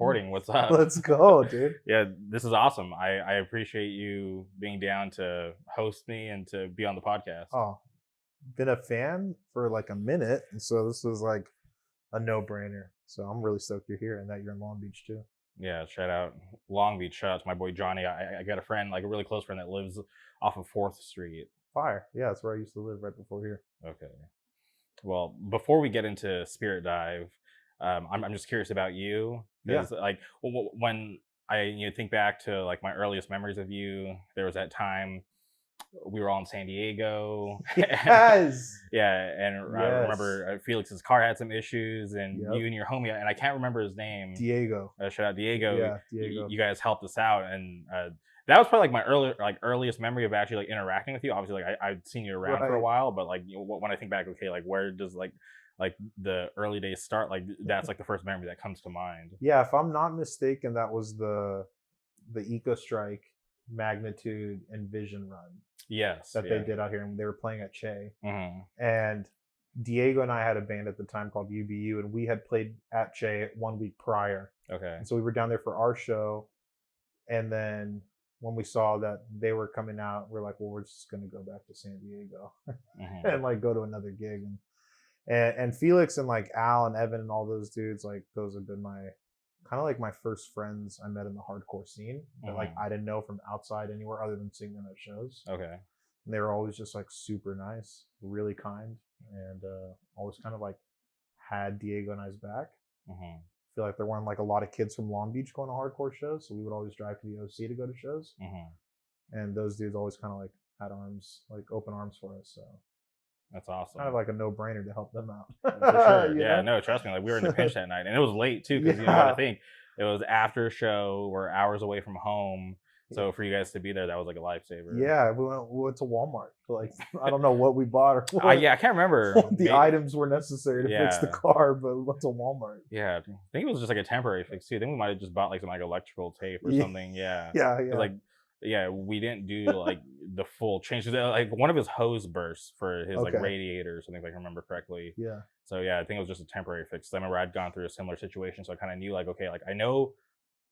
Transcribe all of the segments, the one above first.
recording. What's up? Let's go, dude. Yeah, this is awesome. I appreciate you being down to host me and to be on the podcast. Oh, been a fan for like a minute, and so this was like a no-brainer. So I'm really stoked you're here and that you're in Long Beach too. Yeah, shout out Long Beach. Shout out to my boy Johnny. I got a friend, like a really close friend, that lives off of 4th Street. Fire. Yeah, that's where I used to live right before here. Okay. Well, before we get into Spirit Dive, I'm just curious about you. Yeah. Because like when I think back to like my earliest memories of you, there was that time we were all in San Diego. Yes. Yeah, and I Yes. remember Felix's car had some issues, and Yep. you and your homie, and I can't remember his name. Diego. Shout out Diego. Yeah, Diego. You guys helped us out, and that was probably like my earliest memory of actually like interacting with you. Obviously, like I'd seen you around for a Right. while, but like when I think back, okay, like where does like the early days start? Like that's like the first memory that comes to mind. Yeah, if I'm not mistaken, that was the Eco Strike Magnitude and Vision run Yes, that they did out here, and they were playing at Che. Mm-hmm. And Diego and I had a band at the time called UBU, and we had played at Che 1 week prior. Okay. And so we were down there for our show. And then when we saw that they were coming out, we're like, well, we're just going to go back to San Diego Mm-hmm. and like go to another gig. And Felix and like Al and Evan and all those dudes, like those have been my kind of like my first friends I met in the hardcore scene that like I didn't know from outside anywhere other than seeing them at shows. Okay. And they were always just like super nice, really kind, and always kind of like had Diego and I's back. Mm-hmm. I feel like there weren't like a lot of kids from Long Beach going to hardcore shows, so we would always drive to the OC to go to shows. Mm-hmm. And those dudes always kind of like had arms, like open arms for us. So That's awesome. kind of like a no-brainer to help them out. For sure. You Yeah, know? no, trust me. Like we were in a pinch that night, and it was late too, because you know, I Yeah. think it was after show. We're hours away from home, so for you guys to be there, that was like a lifesaver. Yeah, we went to Walmart. Like I don't know what we bought or what, Yeah, I can't remember. what the items were necessary to fix the Yeah. car, but we went to Walmart. Yeah, I think it was just like a temporary fix too. I think we might have just bought like some like electrical tape or Yeah. something. Yeah. Yeah, 'Cause, yeah. like, yeah, we didn't do like the full change. Like one of his hose burst for his like Okay. radiator or something, if I can remember correctly. Yeah. So yeah, I think it was just a temporary fix. I remember I'd gone through a similar situation, so I kind of knew like, okay, like I know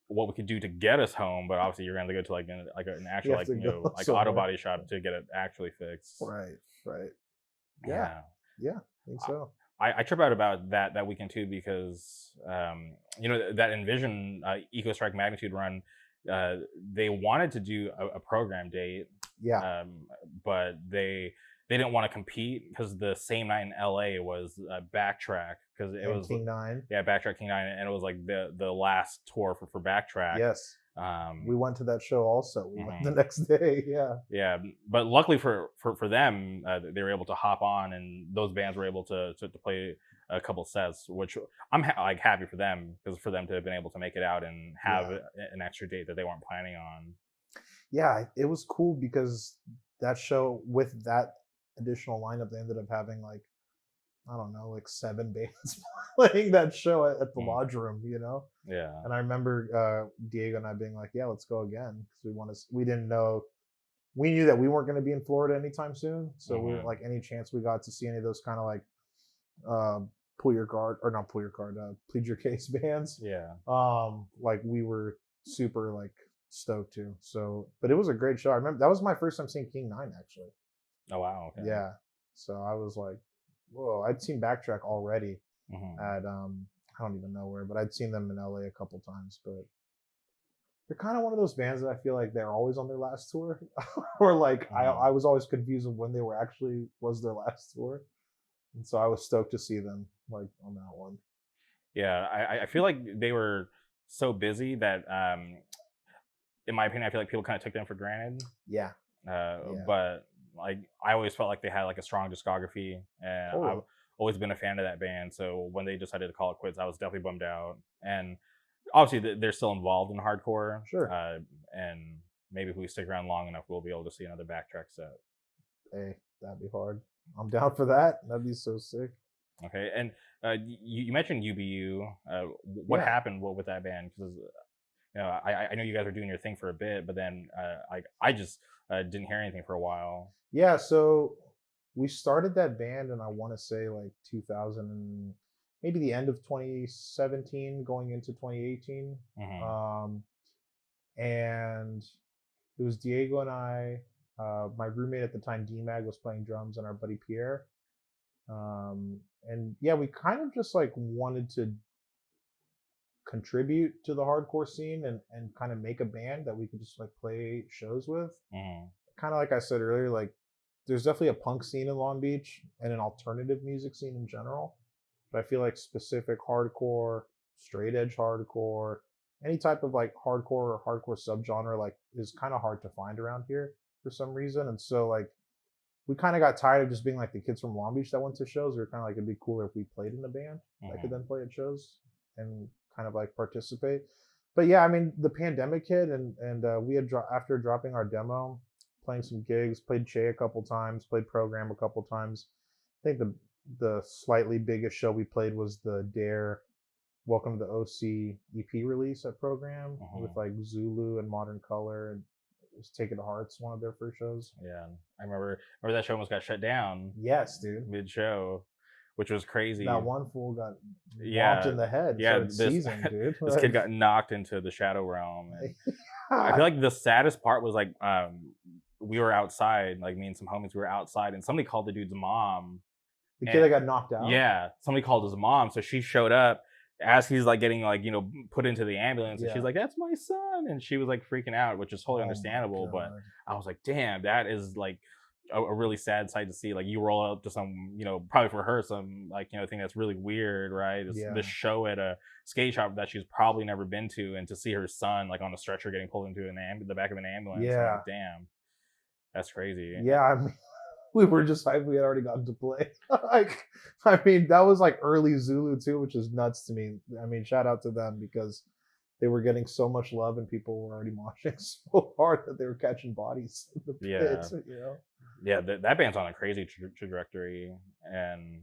what we could do to get us home, but obviously you're gonna have to go to like an actual have like to you go know like somewhere. auto body shop to get it actually fixed. Right. Yeah. I think so. I trip out about that weekend too, because you know that Envision Eco Strike Magnitude run, they wanted to do a program date, Yeah. but they didn't want to compete because the same night in LA was Backtrack, because it And was King 9. Backtrack King 9, and it was like the last tour for Backtrack. Yes. We went to that show also. We went the next day. Yeah. Yeah, but luckily for them, they were able to hop on, and those bands were able to play a couple sets, which I'm like happy for them, because for them to have been able to make it out and have an extra date that they weren't planning on. Yeah, it was cool because that show with that additional lineup, they ended up having like, I don't know, like 7 bands playing that show at the Lodge Room, you know? Yeah. And I remember Diego and I being like, yeah, let's go again. Because we didn't know, we knew that we weren't going to be in Florida anytime soon. So we were like, any chance we got to see any of those kind of like plead your case bands. Yeah. Like we were super like stoked to. So, but it was a great show. I remember that was my first time seeing King 9 actually. Oh wow. Okay. Yeah. So I was like, whoa, I'd seen Backtrack already at I don't even know where, but I'd seen them in LA a couple times. But they're kind of one of those bands that I feel like they're always on their last tour, or like I was always confused of when they were actually was their last tour, and so I was stoked to see them like on that one. Yeah, I feel like they were so busy that in my opinion, I feel like people kind of took them for granted. Yeah. But like I always felt like they had like a strong discography, and I've always been a fan of that band. So when they decided to call it quits, I was definitely bummed out. And obviously they're still involved in hardcore. Sure. And maybe if we stick around long enough, we'll be able to see another Backtrack set. Hey, that'd be hard. I'm down for that. That'd be so sick. Okay, and you mentioned UBU. What happened with that band? Because you know, I know you guys were doing your thing for a bit, but then I just didn't hear anything for a while. Yeah, so we started that band, and I want to say like 2000. maybe the end of 2017 going into 2018. And it was Diego and I. My roommate at the time, DMag, was playing drums, and our buddy Pierre. And yeah, we kind of just like wanted to contribute to the hardcore scene and kind of make a band that we could just like play shows with. Kind of like I said earlier, like there's definitely a punk scene in Long Beach and an alternative music scene in general. But I feel like specific hardcore, straight edge hardcore, any type of like hardcore or hardcore subgenre like is kind of hard to find around here for some reason. And so like we kind of got tired of just being like the kids from Long Beach that went to shows. We were kind of like, it'd be cooler if we played in a band that could then play at shows and kind of like participate. But yeah, I mean, the pandemic hit, and we had after dropping our demo, playing some gigs, played Che a couple times, played Program a couple times. I think the slightly biggest show we played was the Dare Welcome to the OC EP release at Program with like Zulu and Modern Color, and it was Take It to Heart's one of their first shows. Yeah, I remember that show almost got shut down. Yes, dude. Mid-show, which was crazy. That one fool got knocked in the head. Yeah, season, dude. This kid got knocked into the shadow realm. And I feel like the saddest part was like we were outside, like me and some homies, we were outside, and somebody called the dude's mom. The kid that got knocked out? Yeah, somebody called his mom, so she showed up as he's like getting like, you know, put into the ambulance, and she's like, "That's my son," and she was like freaking out, which is totally understandable. But I was like, damn, that is like a really sad sight to see. Like you roll up to some, you know, probably for her some like, you know, thing that's really weird, right? This show at a skate shop that she's probably never been to, and to see her son like on a stretcher getting pulled into the back of an ambulance. Yeah, like, damn, that's crazy. Yeah, I mean, we were just hyped we had already gotten to play. Like, I mean, that was like early Zulu too, which is nuts to me. I mean, shout out to them because they were getting so much love and people were already moshing so hard that they were catching bodies in the pits, you know? Yeah, that band's on a crazy trajectory, and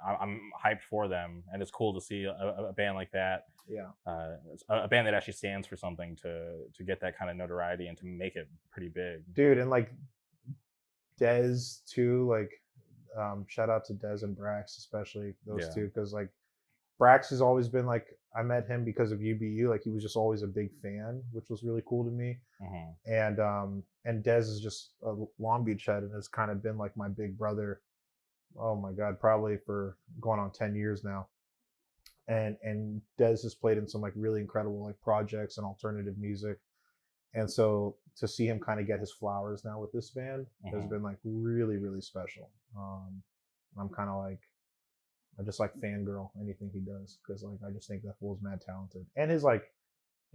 I'm hyped for them. And it's cool to see a band like that. Yeah, a band that actually stands for something to get that kind of notoriety and to make it pretty big, dude. And like Dez too, like shout out to Dez and Brax, especially those two, because like Brax has always been like, I met him because of UBU, like he was just always a big fan, which was really cool to me. And Dez is just a Long Beach head and has kind of been like my big brother, oh my god, probably for going on 10 years now. And Dez has played in some like really incredible like projects and alternative music. And so to see him kind of get his flowers now with this band has been like really, really special. I'm kind of like, I just like fangirl anything he does, because like I just think that fool's mad talented, and his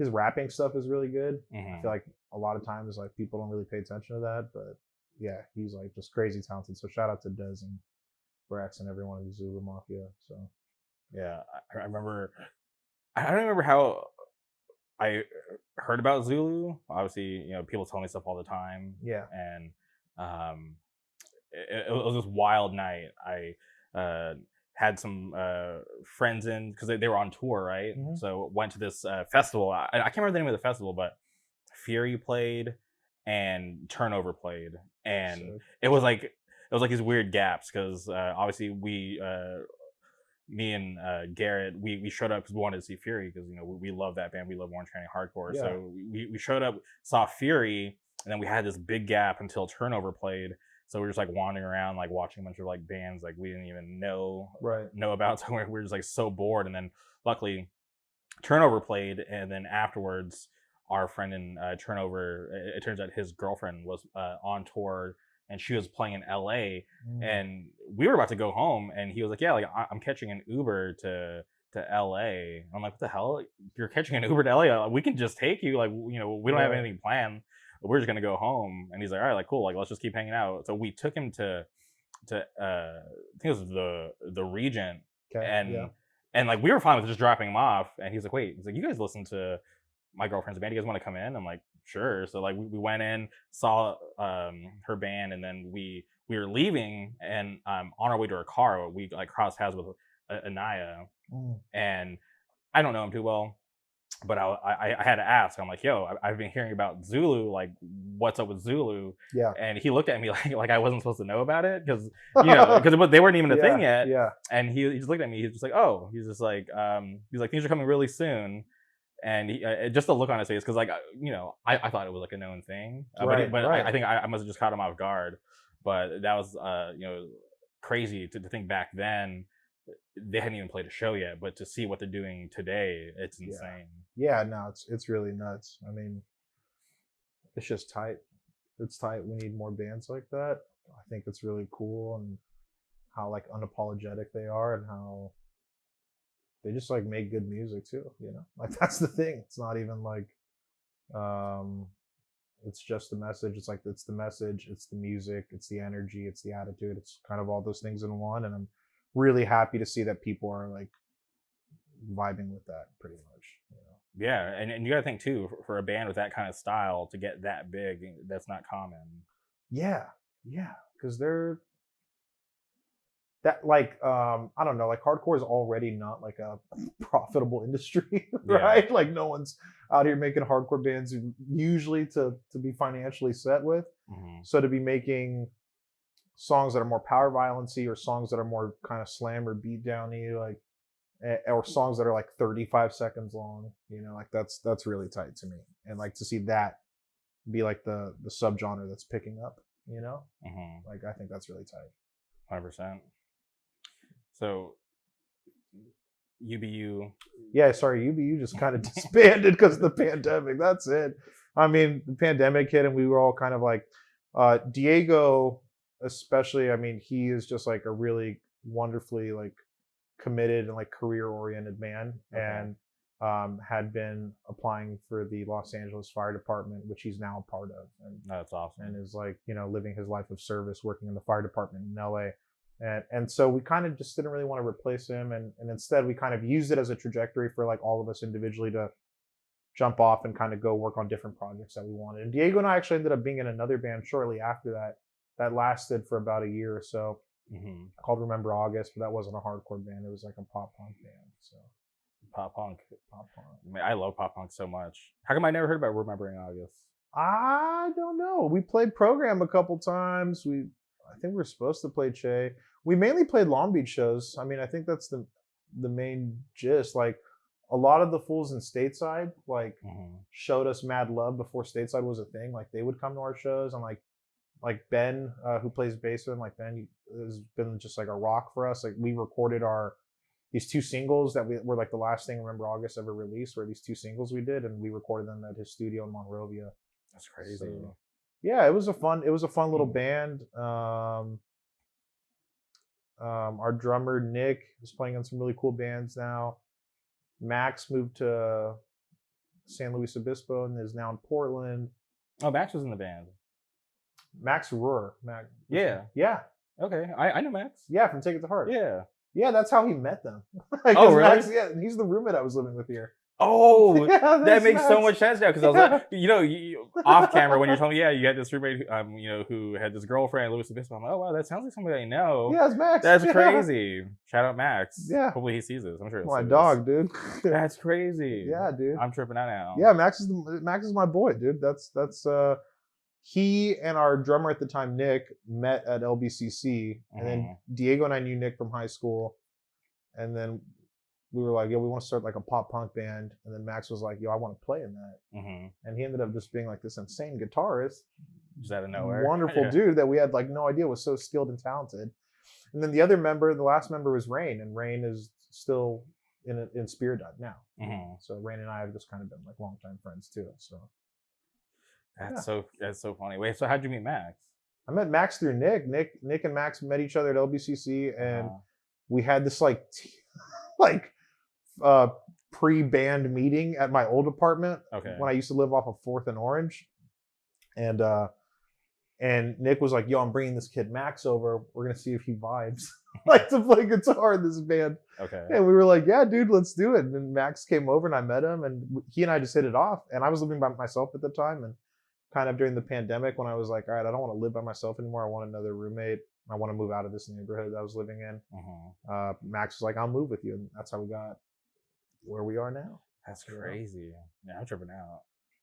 rapping stuff is really good. I feel like a lot of times like people don't really pay attention to that, but yeah, he's like just crazy talented. So shout out to Dez and Brax and everyone in the Zulu Mafia. So yeah, I remember. I don't remember how I heard about Zulu. Obviously, you know, people tell me stuff all the time. Yeah, and it was this wild night. I had some friends in because they were on tour, right? So went to this festival. I can't remember the name of the festival, but Fury played and Turnover played, and it was like these weird gaps because obviously me and Garrett, we showed up because we wanted to see Fury because, you know, we love that band. We love Orange County Hardcore. So we showed up, saw Fury, and then we had this big gap until Turnover played. So we were just like wandering around, like watching a bunch of like bands like we didn't even know about. So we were just like so bored. And then luckily Turnover played, and then afterwards our friend in Turnover, it turns out his girlfriend was on tour, and she was playing in LA, and we were about to go home, and he was like, yeah, like I'm catching an Uber to LA. I'm like, what the hell? You're catching an Uber to LA? We can just take you. Like, you know, we don't have anything planned. We're just gonna go home. And he's like, all right, like cool, like let's just keep hanging out. So we took him to I think it was the Regent, and like we were fine with just dropping him off. And he's like, wait, he's like, you guys listen to my girlfriend's band? You guys want to come in? I'm like, sure. So like we went in, saw her band, and then we were leaving, and on our way to our car, we like crossed paths with Anaya, and I don't know him too well. but I had to ask. I'm like, yo, I've been hearing about Zulu. Like, what's up with Zulu? Yeah. And he looked at me like I wasn't supposed to know about it because because they weren't even a thing yet. Yeah. And he just looked at me. He's just like, oh, he's just like things are coming really soon. And just the look on his face, because I thought it was like a known thing, Right, but right. I think I must have just caught him off guard. But that was crazy to think back then. They hadn't even played a show yet, but to see what they're doing today, it's insane. Yeah, no, it's really nuts. I mean, it's just tight. It's tight. We need more bands like that. I think it's really cool, and how like unapologetic they are, and how they just like make good music too. Like that's the thing. It's not even like it's just the message. It's like it's the message, it's the music, it's the energy, it's the attitude. It's kind of all those things in one, and I'm really happy to see that people are like vibing with that pretty much. Yeah, and you got to think too, for a band with that kind of style to get that big, that's not common. Yeah, because they're that like I don't know, like hardcore is already not like a profitable industry, right? Like no one's out here making hardcore bands usually to be financially set with. So to be making songs that are more power violency, or songs that are more kind of slam or beat downy, like, or songs that are like 35 seconds long, like that's really tight to me. And like to see that be like the subgenre that's picking up, like I think that's really tight. 100%. So UBU. Yeah, sorry, UBU just kind of disbanded because of the pandemic. That's it. I mean, the pandemic hit and we were all kind of like, Diego especially, I mean, he is just like a really wonderfully like committed and like career oriented man. And had been applying for the Los Angeles Fire Department, which he's now a part of. And that's awesome. And is like, living his life of service, working in the fire department in LA. And so we kind of just didn't really want to replace him. And instead we kind of used it as a trajectory for like all of us individually to jump off and kind of go work on different projects that we wanted. And Diego and I actually ended up being in another band shortly after that. That lasted for about a year or so, called Remember August, but that wasn't a hardcore band. It was like a pop punk band. So pop punk. I mean, I love pop punk so much. How come I never heard about Remembering August? I don't know. We played Program a couple times. I think we were supposed to play Che. We mainly played Long Beach shows. I mean, I think that's the main gist. Like a lot of the fools in Stateside, like showed us mad love before Stateside was a thing. Like they would come to our shows, and like Ben, who plays bass with him, like Ben has been just like a rock for us. Like we recorded these two singles that were like the last thing Remember August ever released, were these two singles we did, and we recorded them at his studio in Monrovia. That's crazy. So, yeah, it was a fun little band. Our drummer Nick is playing in some really cool bands now. Max moved to San Luis Obispo and is now in Portland. Oh, Max was in the band. Max Rohr. Yeah. Okay, I know Max. Yeah, from Take It to Heart. Yeah, that's how he met them. Oh, really? Max, yeah, he's the roommate I was living with here. Oh, yeah, that makes Max. So much sense now, because I was like, you, off camera when you're telling me, yeah, you had this roommate, who had this girlfriend, Louis Obispo. I'm like, oh wow, that sounds like somebody I know. Yeah, it's Max. That's crazy. Shout out Max. Yeah. Hopefully he sees this. I'm sure. My dog, dude. That's crazy. Yeah, dude. I'm tripping out now. Yeah, Max is my boy, dude. That's he and our drummer at the time, Nick, met at LBCC, and then Diego and I knew Nick from high school, and then we were like, yo, we want to start like a pop punk band. And then Max was like, yo, I want to play in that. And he ended up just being like this insane guitarist. Just out of nowhere. Wonderful dude that we had like no idea was so skilled and talented. And then the last member was Rain, and Rain is still in Spear Dive now. So Rain and I have just kind of been like longtime friends too. So that's so funny. Wait, so how'd you meet Max? I met Max through Nick. Nick and Max met each other at LBCC, and we had this pre-band meeting at my old apartment when I used to live off of 4th and Orange. And Nick was like, yo, I'm bringing this kid Max over. We're going to see if he vibes like to play guitar in this band. And we were like, yeah, dude, let's do it. And Max came over and I met him, and he and I just hit it off. And I was living by myself at the time, and kind of during the pandemic when I was like, all right, I don't want to live by myself anymore. I want another roommate. I want to move out of this neighborhood that I was living in. Max was like, I'll move with you. And that's how we got where we are now. That's crazy. Yeah, I'm tripping out.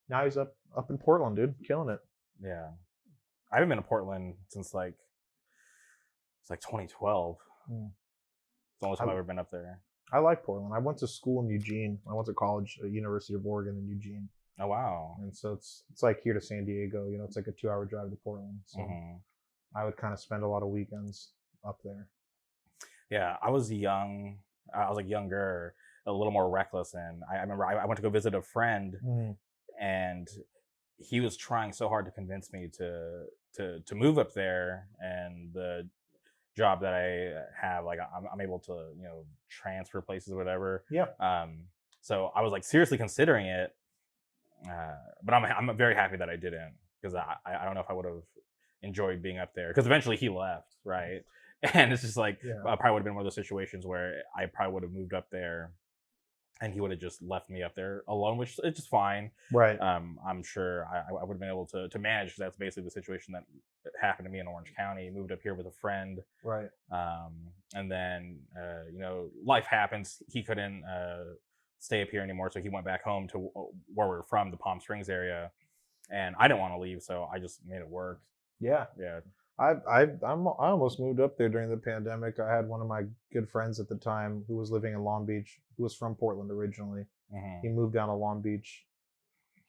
Now he's up in Portland, dude, killing it. Yeah, I haven't been to Portland since like it's like 2012. It's the only time I've ever been up there. I like Portland. I went to school in Eugene. I went to college at University of Oregon in Eugene. Oh wow! And so it's like here to San Diego. You know, it's like a 2-hour drive to Portland. So I would kind of spend a lot of weekends up there. Yeah, I was young. I was like younger, a little more reckless, and I remember I went to go visit a friend, and he was trying so hard to convince me to move up there, and the job that I have, like I'm able to, you know, transfer places or whatever. Yeah. So I was like seriously considering it, but I'm very happy that I didn't, because I don't know if I would have enjoyed being up there, because eventually he left, right? And it's just like I probably would have been one of those situations where I probably would have moved up there, and he would have just left me up there alone, which is just fine. Right. I'm sure I would have been able to manage, because that's basically the situation that happened to me in Orange County. Moved up here with a friend. Right. And then, you know, life happens. He couldn't stay up here anymore, so he went back home to where we're from, the Palm Springs area. And I didn't want to leave, so I just made it work. Yeah. Yeah. I almost moved up there during the pandemic. I had one of my good friends at the time who was living in Long Beach, who was from Portland originally. He moved down to Long Beach.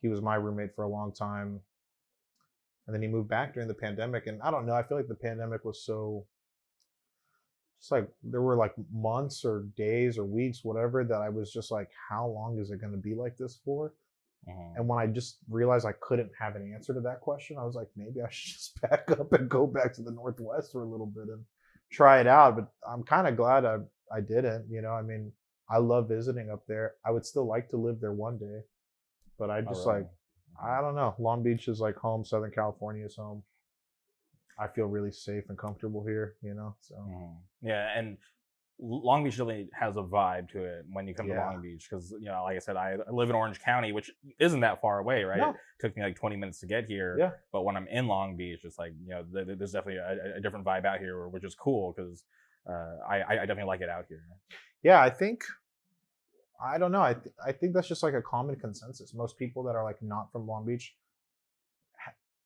He was my roommate for a long time. And then he moved back during the pandemic. And I don't know, I feel like the pandemic was so, just like there were like months or days or weeks, whatever, that I was just like, how long is it going to be like this for? And when I just realized I couldn't have an answer to that question, I was like, maybe I should just back up and go back to the Northwest for a little bit and try it out. But I'm kind of glad I didn't. You know, I mean, I love visiting up there. I would still like to live there one day, but I just like, I don't know. Long Beach is like home. Southern California is home. I feel really safe and comfortable here, you know? So yeah. And Long Beach really has a vibe to it when you come to Long Beach, because, you know, like I said, I live in Orange County, which isn't that far away, right? No. It took me like 20 minutes to get here. Yeah. But when I'm in Long Beach, it's like, you know, there's definitely a different vibe out here, which is cool, because I definitely like it out here. Yeah, I don't know. I think that's just like a common consensus. Most people that are like not from Long Beach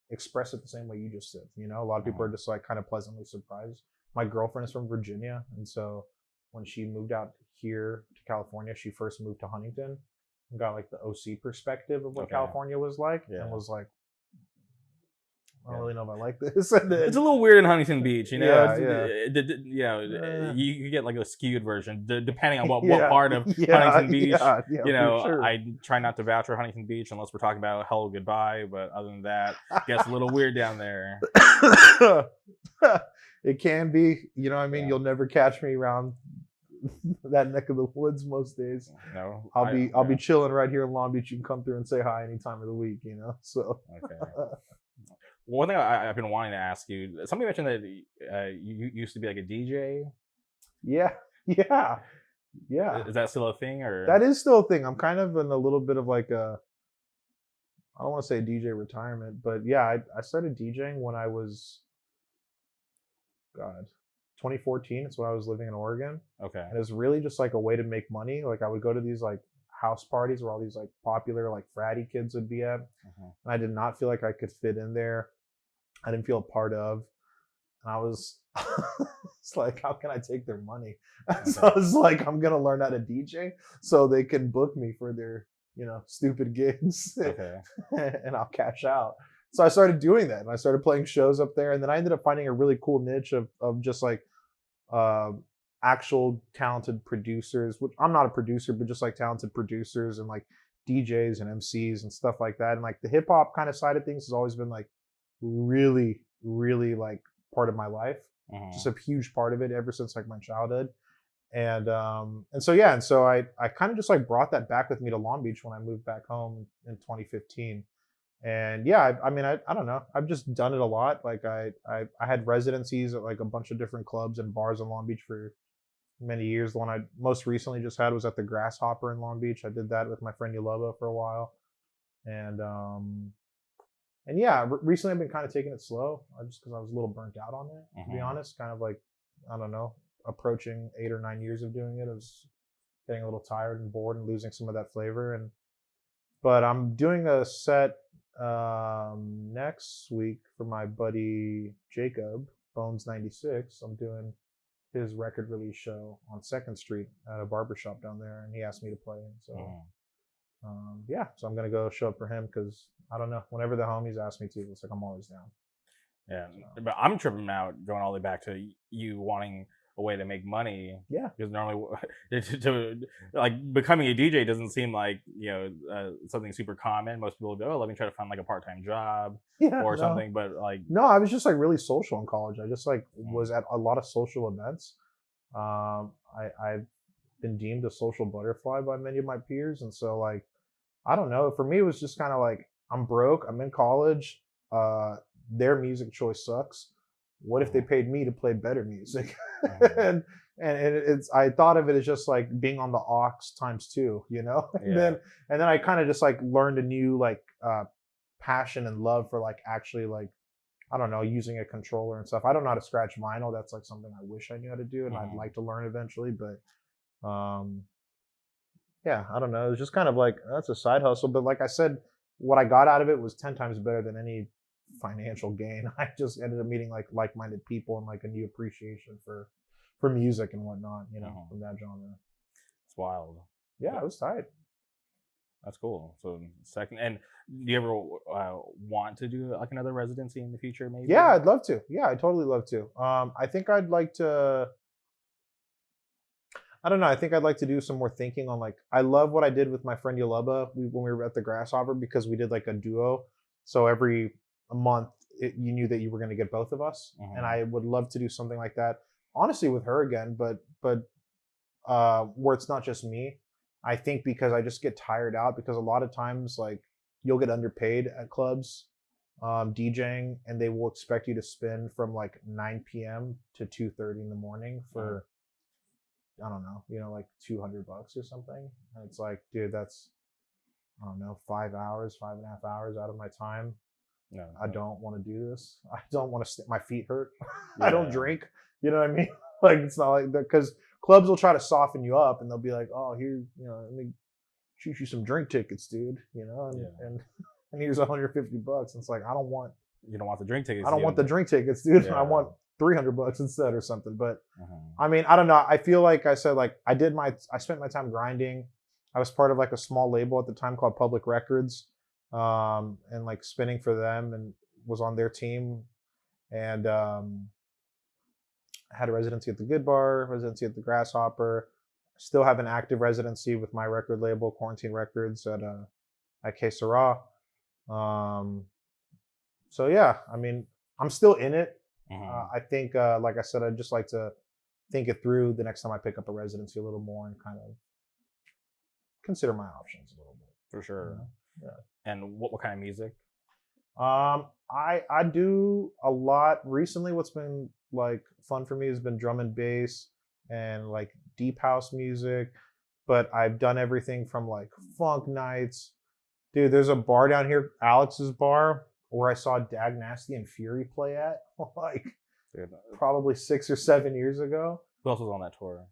express it the same way you just did. You know, a lot of people are just like kind of pleasantly surprised. My girlfriend is from Virginia, and so when she moved out here to California, she first moved to Huntington and got like the OC perspective of what California was like, and was like, I don't really know if I like this. And then, it's a little weird in Huntington Beach, you know. You know, you get like a skewed version depending on what part of Huntington Beach. You know, sure. I try not to vouch for Huntington Beach unless we're talking about Hello Goodbye, but other than that, it gets a little weird down there. It can be, you know what I mean? You'll never catch me around that neck of the woods most days. No, I'll be chilling right here in Long Beach. You can come through and say hi any time of the week, you know. So one thing I've been wanting to ask you, somebody mentioned that you used to be like a DJ. Yeah. Is that still a thing, or? That is still a thing. I'm kind of in a little bit of like a, I don't want to say DJ retirement, but yeah, I started DJing when I was, 2014. It's when I was living in Oregon. Okay. And it was really just like a way to make money. Like I would go to these like house parties where all these like popular like fratty kids would be at, and I did not feel like I could fit in there. I didn't feel a part of, and I was it's like, how can I take their money? So I was like, I'm gonna learn how to DJ so they can book me for their, you know, stupid gigs, and I'll cash out. So I started doing that, and I started playing shows up there, and then I ended up finding a really cool niche of just like actual talented producers, which I'm not a producer, but just like talented producers and like DJs and MCs and stuff like that. And like the hip hop kind of side of things has always been like really, really like part of my life. Just a huge part of it ever since like my childhood. And so I kind of just like brought that back with me to Long Beach when I moved back home in 2015. And yeah, I mean, I don't know. I've just done it a lot. Like I had residencies at like a bunch of different clubs and bars in Long Beach for many years. The one I most recently just had was at the Grasshopper in Long Beach. I did that with my friend Yaloba for a while. And yeah, recently I've been kind of taking it slow, just because I was a little burnt out on it, to be honest. Kind of like, I don't know, approaching 8 or 9 years of doing it. getting a little tired and bored and losing some of that flavor. But I'm doing a set next week for my buddy Jacob Bones 96. I'm doing his record release show on 2nd Street at a barbershop down there, and he asked me to play. So yeah, so I'm gonna go show up for him because I don't know. Whenever the homies ask me to, it's like I'm always down. Yeah, but I'm tripping out going all the way back to you wanting a way to make money. Yeah, because normally like becoming a DJ doesn't seem like something super common. Most people go, oh, let me try to find like a part-time job or something. But like, no, I was just like really social in college. I just like was at a lot of social events. I've been deemed a social butterfly by many of my peers, and so like I don't know. For me, it was just kind of like I'm broke. I'm in college. Their music choice sucks. What if they paid me to play better music? and it's I thought of it as just like being on the aux ×2, you know. And then I kind of just like learned a new like passion and love for like actually like I don't know, using a controller and stuff. I don't know how to scratch vinyl. That's like something I wish I knew how to do, and I'd like to learn eventually. But yeah, I don't know. It was just kind of like that's a side hustle. But like I said, what I got out of it was 10 times better than any financial gain. I just ended up meeting like like-minded people and like a new appreciation for music and whatnot, you know, from that genre. It's wild. Yeah, it was tight. That's cool. So second, and do you ever want to do like another residency in the future? Maybe. Yeah, I'd love to. Yeah, I'd totally love to. I think I'd like to. I don't know. I think I'd like to do some more thinking on like. I love what I did with my friend Yalubba when we were at the Grasshopper because we did like a duo. So every month you knew that you were going to get both of us, and I would love to do something like that. Honestly, with her again, but where it's not just me. I think because I just get tired out because a lot of times like you'll get underpaid at clubs DJing, and they will expect you to spend from like 9 p.m. to 2:30 in the morning for I don't know, you know, like $200 or something. And it's like, dude, that's I don't know, 5 hours, 5.5 hours out of my time. No, I don't want to do this. I don't want to. My feet hurt. I don't drink. You know what I mean? Like it's not like that because clubs will try to soften you up, and they'll be like, "Oh, here, you know, let me shoot you some drink tickets, dude." You know, and here's $150. And it's like I don't want. You don't want the drink tickets. I don't want the drink tickets, dude. Yeah. I want $300 instead or something. But I mean, I don't know. I feel like I said, like I spent my time grinding. I was part of like a small label at the time called Public Records. And like spinning for them and was on their team and had a residency at the Good Bar, residency at the Grasshopper, still have an active residency with my record label, Quarantine Records at Que Sera. So yeah, I mean, I'm still in it. I think, like I said, I'd just like to think it through the next time I pick up a residency a little more and kind of consider my options a little bit. For sure. You know? Yeah. And what kind of music? I do a lot recently. What's been like fun for me has been drum and bass and like deep house music. But I've done everything from like funk nights. Dude, there's a bar down here, Alex's bar, where I saw Dag Nasty and Fury play at like probably 6 or 7 years ago. Who else was on that tour?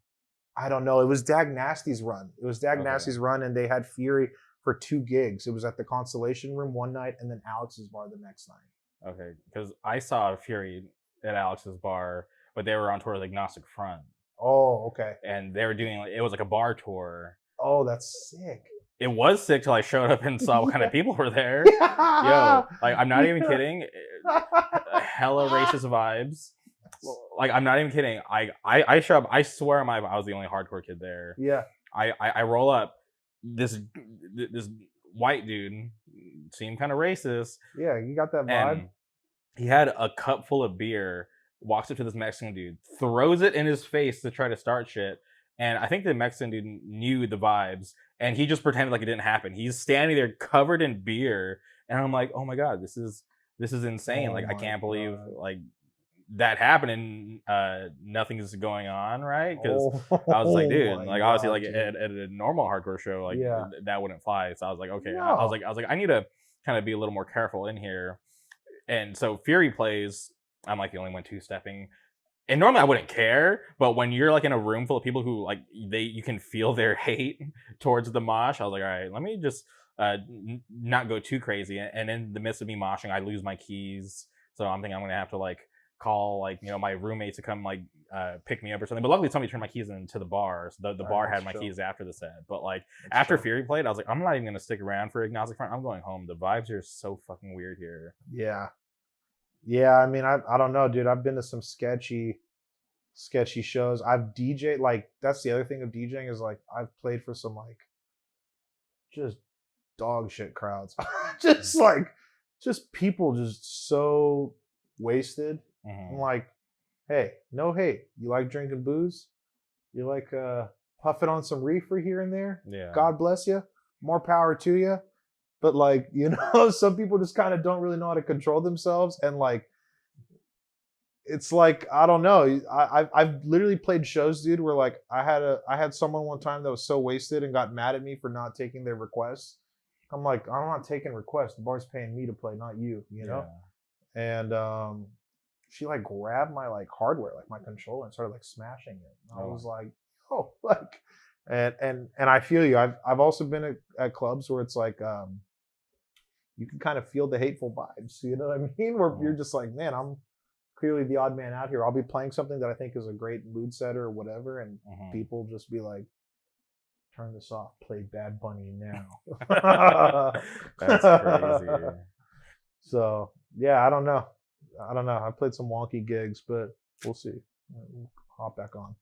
I don't know. It was Dag Nasty's run. Nasty's run, and they had Fury for 2 gigs. It was at the Constellation Room one night and then Alex's bar the next night. Okay, because I saw Fury at Alex's bar, but they were on tour with Agnostic Front. Oh, okay. And they were doing it was like a bar tour. Oh, that's sick. It was sick till I showed up and saw what kind of people were there. Yo, like I'm not even kidding. Hella racist vibes. Like I'm not even kidding. I show up. I swear I was the only hardcore kid there. Yeah. I roll up. This white dude seemed kind of racist. Yeah, you got that vibe. And he had a cup full of beer, walks up to this Mexican dude, throws it in his face to try to start shit. And I think the Mexican dude knew the vibes, and he just pretended like it didn't happen. He's standing there covered in beer, and I'm like, oh my God, this is insane. Like I can't believe like that happened and nothing is going on, right? Because I was like, dude, like obviously like at a normal hardcore show, like that wouldn't fly. So I was like, okay. No. I was like, I need to kind of be a little more careful in here. And so Fury plays. I'm like the only one 2-stepping. And normally I wouldn't care, but when you're like in a room full of people who like you can feel their hate towards the mosh, I was like, all right, let me just not go too crazy. And in the midst of me moshing, I lose my keys, so I'm thinking I'm gonna have to like call like my roommate to come like pick me up or something. But luckily somebody turned my keys into the bar, so the bar had my keys after the set. But like after Fury played, I was like, I'm not even gonna stick around for Agnostic Front. I'm going home. The vibes are so fucking weird here. Yeah. Yeah, I mean, I don't know, dude. I've been to some sketchy shows. I've DJed, like, that's the other thing of DJing is like I've played for some like just dog shit crowds. Just like just people just so wasted. I'm like, hey, no hate. You like drinking booze? You like puffing on some reefer here and there? Yeah. God bless you. More power to you. But like, some people just kind of don't really know how to control themselves, and like, it's like, I don't know. I've literally played shows, dude, where like I had someone one time that was so wasted and got mad at me for not taking their requests. I'm like, I'm not taking requests. The bar's paying me to play, not you, know? Yeah. And she like grabbed my like hardware, like my controller, and started like smashing it. And I was like, oh, like, and I feel you. I've also been at clubs where it's like you can kind of feel the hateful vibes, you know what I mean? Where you're just like, man, I'm clearly the odd man out here. I'll be playing something that I think is a great mood setter or whatever, and people just be like, turn this off, play Bad Bunny now. That's crazy. So yeah, I don't know. I played some wonky gigs, but we'll see. We'll hop back on.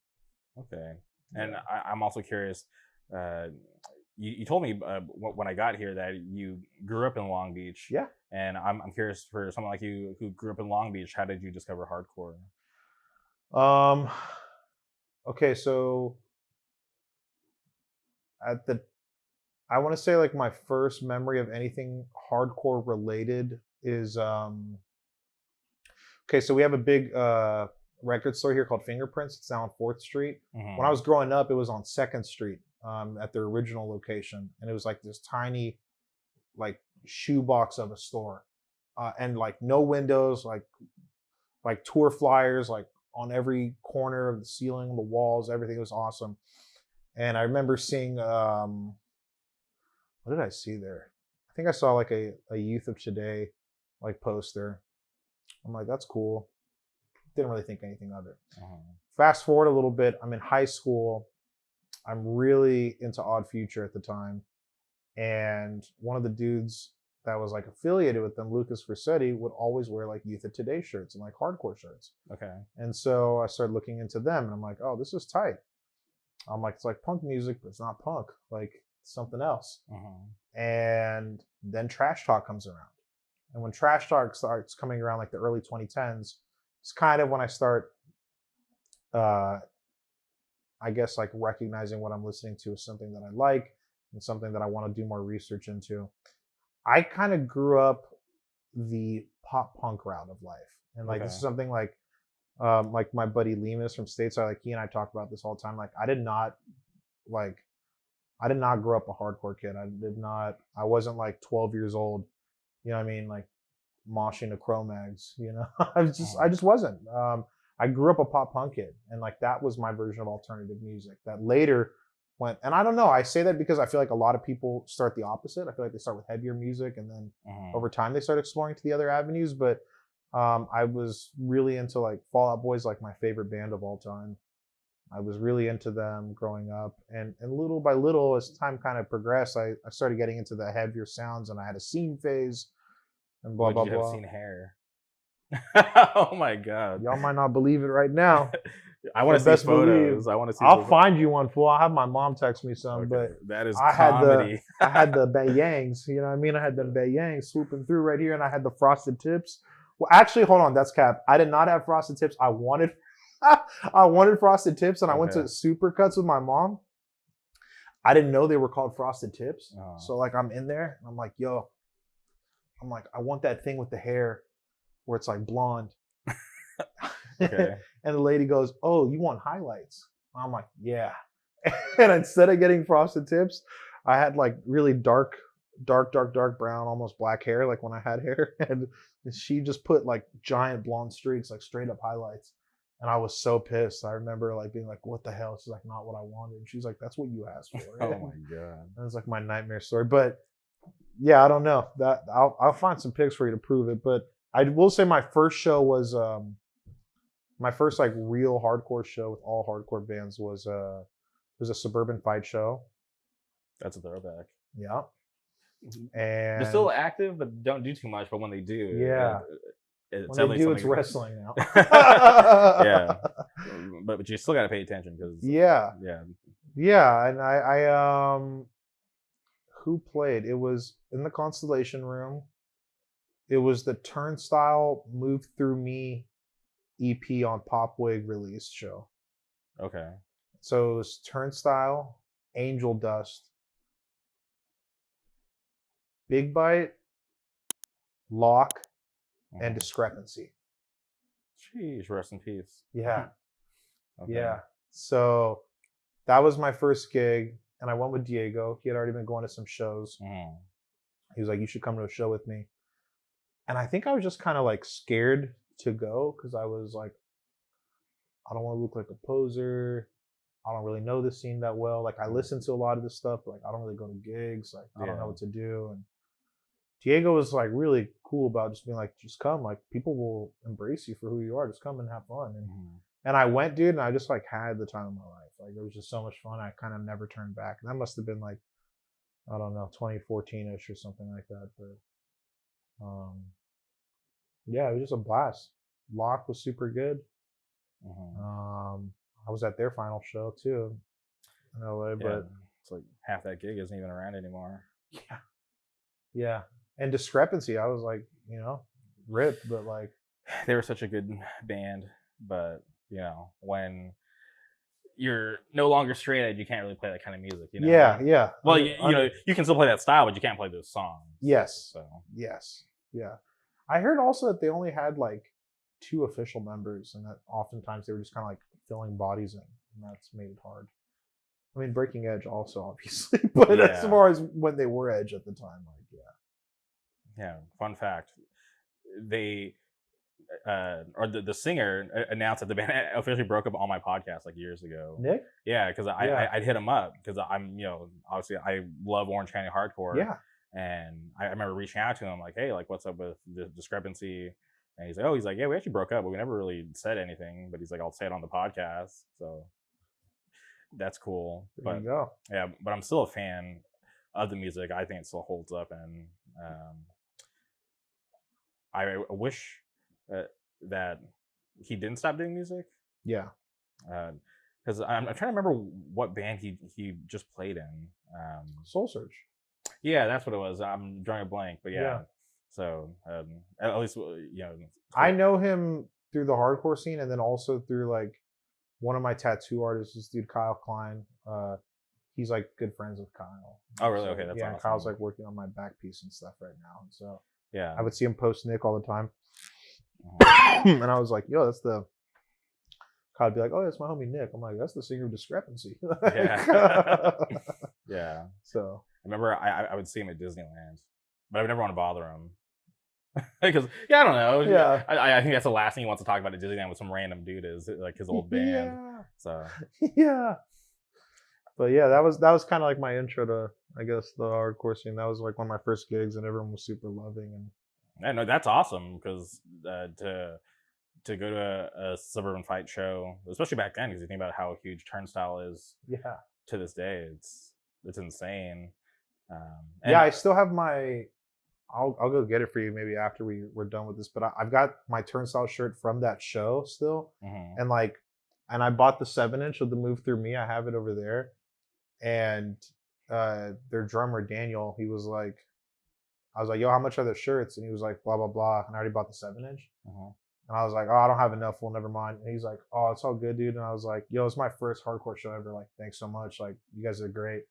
Okay. And I'm also curious, you told me when I got here that you grew up in Long Beach. Yeah. And I'm curious, for someone like you who grew up in Long Beach, how did you discover hardcore? Okay, so I want to say like my first memory of anything hardcore related is okay, so we have a big record store here called Fingerprints. It's now on 4th Street. When I was growing up, it was on 2nd Street at their original location. And it was like this tiny like shoebox of a store. And like no windows, like tour flyers, like on every corner of the ceiling, the walls, everything was awesome. And I remember seeing, what did I see there? I think I saw like a Youth of Today like poster. I'm like, that's cool. Didn't really think anything of it. Fast forward a little bit. I'm in high school. I'm really into Odd Future at the time. And one of the dudes that was like affiliated with them, Lucas Versetti, would always wear like Youth of Today shirts and like hardcore shirts. Okay. And so I started looking into them, and I'm like, oh, this is tight. I'm like, it's like punk music, but it's not punk. Like it's something else. And then Trash Talk comes around. And when Trash Talk starts coming around, like the early 2010s, it's kind of when I start, I guess, like recognizing what I'm listening to is something that I like and something that I want to do more research into. I kind of grew up the pop punk route of life. And like, this is something like my buddy Lemus from Stateside, like he and I talk about this all the time. Like I did not grow up a hardcore kid. I wasn't like 12 years old, you know what I mean? Like moshing to Cro-Mags, you know? I just wasn't. I grew up a pop punk kid, and like that was my version of alternative music that later went, and I don't know, I say that because I feel like a lot of people start the opposite. I feel like they start with heavier music, and then over time they start exploring to the other avenues. But I was really into like Fall Out Boy's like my favorite band of all time. I was really into them growing up, and little by little, as time kind of progressed, I started getting into the heavier sounds, and I had a scene phase, and blah blah blah. Have scene hair. Oh my god! Y'all might not believe it right now. I want to see photos. I want to see. I'll find you one, fool. I'll have my mom text me some. But that is comedy. I had the Bayangs. You know what I mean? I had the Bayangs swooping through right here, and I had the frosted tips. Well, actually, hold on. That's cap. I did not have frosted tips. I wanted frosted tips, and I went to Supercuts with my mom. I didn't know they were called frosted tips. So like I'm in there, and I'm like, yo, I want that thing with the hair where it's like blonde. And the lady goes, oh, you want highlights? I'm like, yeah. And instead of getting frosted tips, I had like really dark brown, almost black hair, like when I had hair. And she just put like giant blonde streaks, like straight up highlights. And I was so pissed. I remember like being like, what the hell? She's like, not what I wanted. And she's like, that's what you asked for. Oh my god. That was like my nightmare story. But yeah, I don't know. That I'll find some pics for you to prove it. But I will say my first show was my first like real hardcore show with all hardcore bands was a Suburban Fight show. That's a throwback. Yeah. And And they're still active, but don't do too much. But when they do, yeah. When they do, it's wrestling now. Yeah, but you still got to pay attention because yeah, and I who played? It was in the Constellation Room. It was the Turnstile Move Through Me EP on Popwig release show. Okay. So it was Turnstile, Angel Dust, Big Bite, Lock, and Discrepancy. Jeez, rest in peace. Yeah. Okay. Yeah. So that was my first gig, and I went with Diego. He had already been going to some shows. He was like, you should come to a show with me. And I think I was just kind of like scared to go because I was like, I don't want to look like a poser. I don't really know the scene that well. Like I listen to a lot of this stuff, but like I don't really go to gigs. Like I don't know what to do. And Diego was like really cool about just being like, just come. Like people will embrace you for who you are. Just come and have fun. And I went, dude, and I just like had the time of my life. Like it was just so much fun. I kind of never turned back. And that must have been like, I don't know, 2014-ish or something like that. But yeah, it was just a blast. Lock was super good. I was at their final show too in LA, but it's like half that gig isn't even around anymore. Yeah. And Discrepancy, I was like, rip, but like they were such a good band, but when you're no longer straight edge, you can't really play that kind of music. Yeah. Well, you can still play that style, but you can't play those songs. Yes. So yes. Yeah. I heard also that they only had like 2 official members, and that oftentimes they were just kind of like filling bodies in, and that's made it hard. I mean, Breaking Edge also, obviously, but as far as when they were Edge at the time, like, yeah. Fun fact: they or the singer announced that the band officially broke up on my podcast like years ago. Nick? Yeah, because I'd hit him up because I'm obviously I love Orange County hardcore. Yeah. And I remember reaching out to him like, hey, like what's up with the Discrepancy? And he's like, yeah, we actually broke up, but we never really said anything. But he's like, I'll say it on the podcast. So that's cool. There you go. Yeah, but I'm still a fan of the music. I think it still holds up, and I wish that he didn't stop doing music. Yeah. Because I'm trying to remember what band he just played in. Soul Search. Yeah, that's what it was. I'm drawing a blank, but yeah. So at least I know him through the hardcore scene, and then also through like one of my tattoo artists, this dude Kyle Klein. He's like good friends with Kyle. Oh, really? Okay, that's awesome. Kyle's like working on my back piece and stuff right now. So yeah, I would see him post Nick all the time, and I was like, "Yo, that's the." Kyle'd be like, "Oh, that's my homie Nick." I'm like, "That's the singer of Discrepancy." Yeah. Yeah. So I remember I would see him at Disneyland, but I would never want to bother him. Because I don't know. Yeah. I think that's the last thing he wants to talk about at Disneyland with some random dude is like his old band. Yeah. So yeah. But yeah, that was kind of like my intro to, I guess, the hardcore scene. That was like one of my first gigs, and everyone was super loving. And yeah, no, that's awesome because to go to a Suburban Fight show, especially back then, because you think about how huge Turnstile is. Yeah. To this day, it's insane. I still have my. I'll go get it for you maybe after we're done with this. But I've got my Turnstile shirt from that show still, and I bought the 7-inch of the Move Through Me. I have it over there, and their drummer Daniel, he was like, I was like, yo, how much are the shirts? And he was like, blah blah blah. And I already bought the 7-inch, and I was like, oh, I don't have enough. Well, never mind. And he's like, oh, it's all good, dude. And I was like, yo, it's my first hardcore show ever. Like, thanks so much. Like, you guys are great.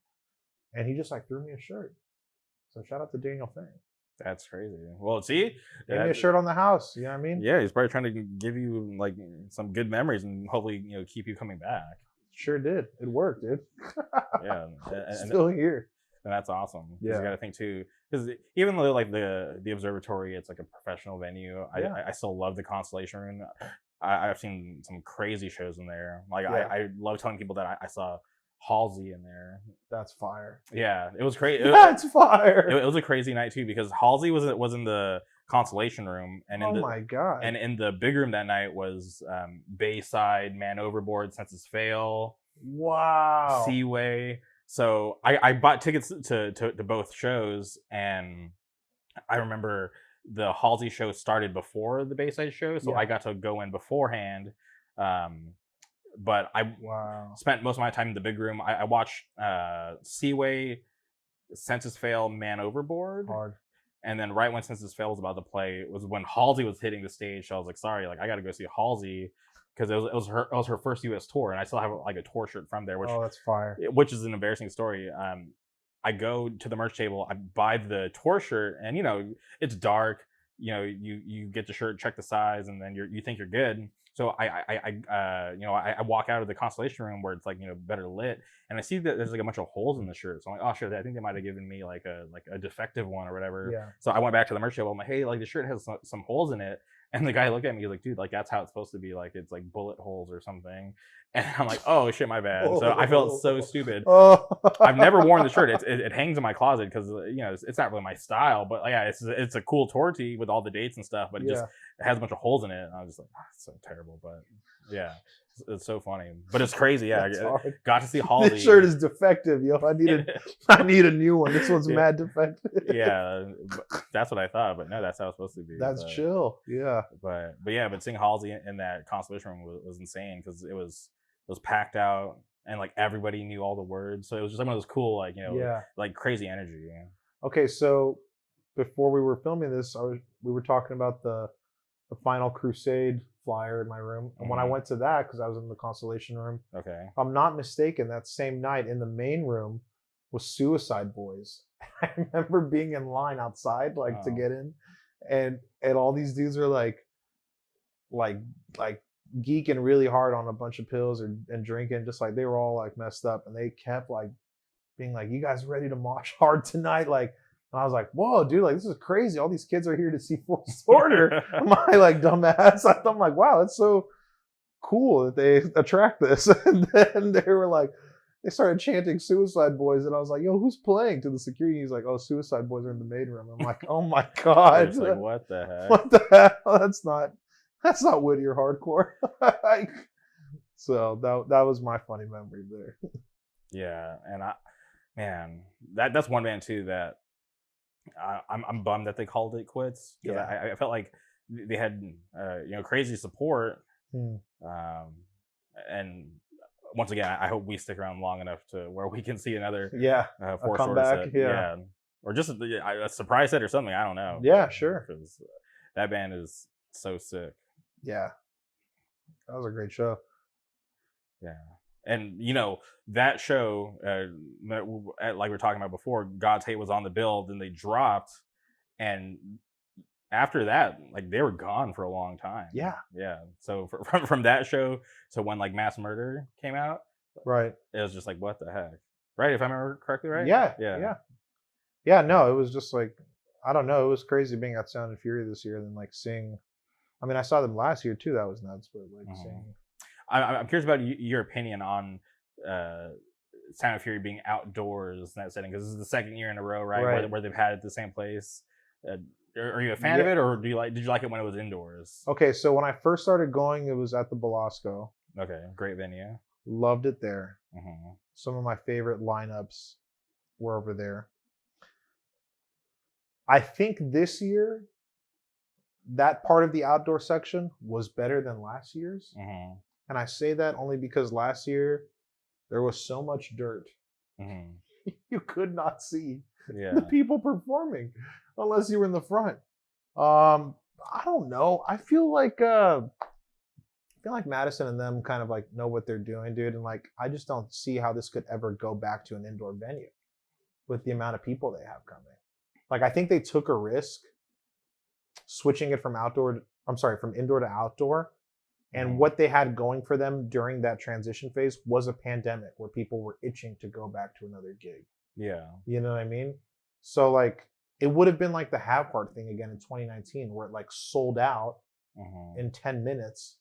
And he just like threw me a shirt. So shout out to Daniel Fang. That's crazy. Well, see, gave me a shirt on the house. You know what I mean? Yeah, he's probably trying to give you like some good memories and hopefully keep you coming back. Sure did. It worked, dude. Yeah, still here. And that's awesome. Yeah, you got to think too, because even though like the observatory, it's like a professional venue. I still love the Constellation Room. I've seen some crazy shows in there. Like Yeah. I love telling people that I saw Halsey in there. That's fire. Yeah, it was crazy. That's fire. It was a crazy night too because Halsey was in the consolation room, and Oh my god. and in the big room that night was Bayside, Man Overboard, Senses Fail, Wow. Seaway. So I bought tickets to both shows, and I remember the Halsey show started before the Bayside show, so Yeah. I got to go in beforehand. But I Wow. spent most of my time in the big room. I watched Seaway, Senses Fail, Man Overboard. Hard. And then right when Senses Fail was about to play was when Halsey was hitting the stage. So I was like, sorry, like I got to go see Halsey because it was her first U.S. tour, and I still have like a tour shirt from there, Oh, that's fire. which is an embarrassing story. I go to the merch table, I buy the tour shirt, and it's dark. You get the shirt, check the size, and then you think you're good. So I walk out of the constellation room where it's like better lit, and I see that there's like a bunch of holes in the shirt. So I'm like, oh shit, I think they might have given me like a defective one or whatever. Yeah. So I went back to the merch table. I'm like, hey, like the shirt has some holes in it. And the guy looked at me, he's like, dude, like that's how it's supposed to be. Like it's like bullet holes or something. And I'm like, oh shit, my bad. So I felt so stupid. Oh. I've never worn the shirt. It hangs in my closet because it's not really my style. But yeah, it's a cool tour tee with all the dates and stuff. But it has a bunch of holes in it. And I was just like, it's so terrible. But yeah, it's so funny. But it's crazy. Yeah, I got to see Halsey. This shirt is defective, yo. I need a new one. This one's mad defective. Yeah, that's what I thought. But no, that's how it's supposed to be. That's chill. Yeah. But seeing Halsey in that constellation room was insane because it was packed out and like everybody knew all the words. So it was just like one of those cool like crazy energy. Yeah. Okay, so before we were filming this, we were talking about the Final Crusade flyer in my room, and when I went to that, because I was in the constellation room, okay, if I'm not mistaken, that same night in the main room was Suicide Boys. I remember being in line outside to get in, and all these dudes are like geeking really hard on a bunch of pills and drinking, just like they were all like messed up, and they kept like being like, you guys ready to mosh hard tonight? Like, and I was like, whoa, dude, like this is crazy. All these kids are here to see Full Disorder. My like dumbass. I'm like, wow, that's so cool that they attract this. And then they were like, they started chanting Suicide Boys, and I was like, yo, who's playing? To the security, he's like, oh, Suicide Boys are in the main room. I'm like, oh my god. It's like, what the heck? What the hell? That's not Whittier hardcore. So that was my funny memory there. Yeah, and that's one band too that I'm bummed that they called it quits because I felt like they had crazy support, and once again I hope we stick around long enough to where we can see another Four comeback, set, or just a surprise set or something. I don't know. Yeah, sure. Because that band is so sick. Yeah, that was a great show. Yeah. And that show, like we were talking about before, God's Hate was on the bill, then they dropped, and after that, like they were gone for a long time. Yeah. So from that show to when like Mass Murder came out, right? It was just like, what the heck, right? If I remember correctly, right? Yeah. No, it was just like, I don't know. It was crazy being at Sound and Fury this year, and then like seeing. I mean, I saw them last year too. That was nuts, but like seeing. I'm curious about your opinion on Sound of Fury being outdoors in that setting, because this is the second year in a row, right? Where they've had it at the same place. Are you a fan of it, or did you like it when it was indoors? Okay, so when I first started going, it was at the Belasco. Okay, great venue. Loved it there. Some of my favorite lineups were over there. I think this year, that part of the outdoor section was better than last year's. And I say that only because last year there was so much dirt. You could not see the people performing unless you were in the front. I don't know. I feel like Madison and them kind of like know what they're doing, dude. And like, I just don't see how this could ever go back to an indoor venue with the amount of people they have coming. Like, I think they took a risk switching it from indoor to outdoor. And what they had going for them during that transition phase was a pandemic where people were itching to go back to another gig. Yeah. You know what I mean? So like, it would have been like the Have Heart thing again in 2019 where it like sold out in 10 minutes.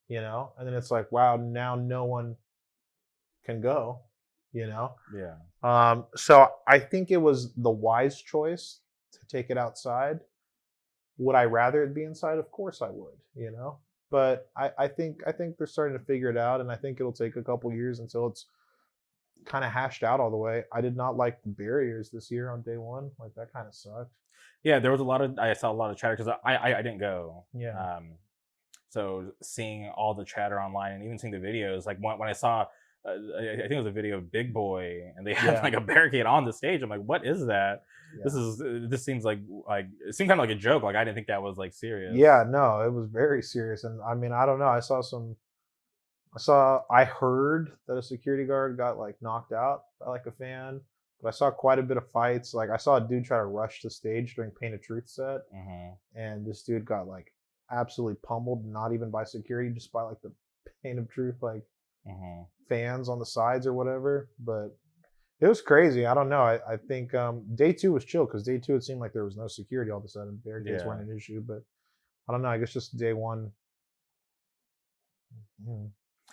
you know, and then it's like, wow, now no one can go, you know. Yeah. So I think it was the wise choice to take it outside. Would I rather it be inside? Of course I would, you know. But I think they're starting to figure it out, and I think it'll take a couple years until it's kind of hashed out all the way. I did not like the barriers this year on day one. Like that kind of sucked. Yeah, there was I saw a lot of chatter because I didn't go. Yeah. So seeing all the chatter online and even seeing the videos, like when I saw, I think it was a video of Big Boy and they had Yeah. like a barricade on the stage. I'm like, what is that? Yeah. This seems like it seemed kind of like a joke. Like I didn't think that was like serious. Yeah, no, it was very serious. And I mean, I don't know. I heard that a security guard got like knocked out by like a fan, but I saw quite a bit of fights. Like I saw a dude try to rush the stage during Paint of Truth set, and this dude got like absolutely pummeled, not even by security, just by like the Paint of Truth like fans on the sides or whatever. But it was crazy. I don't know. I think day two was chill because day two it seemed like there was no security all of a sudden. Barricades weren't an issue, but I don't know. I guess just day one,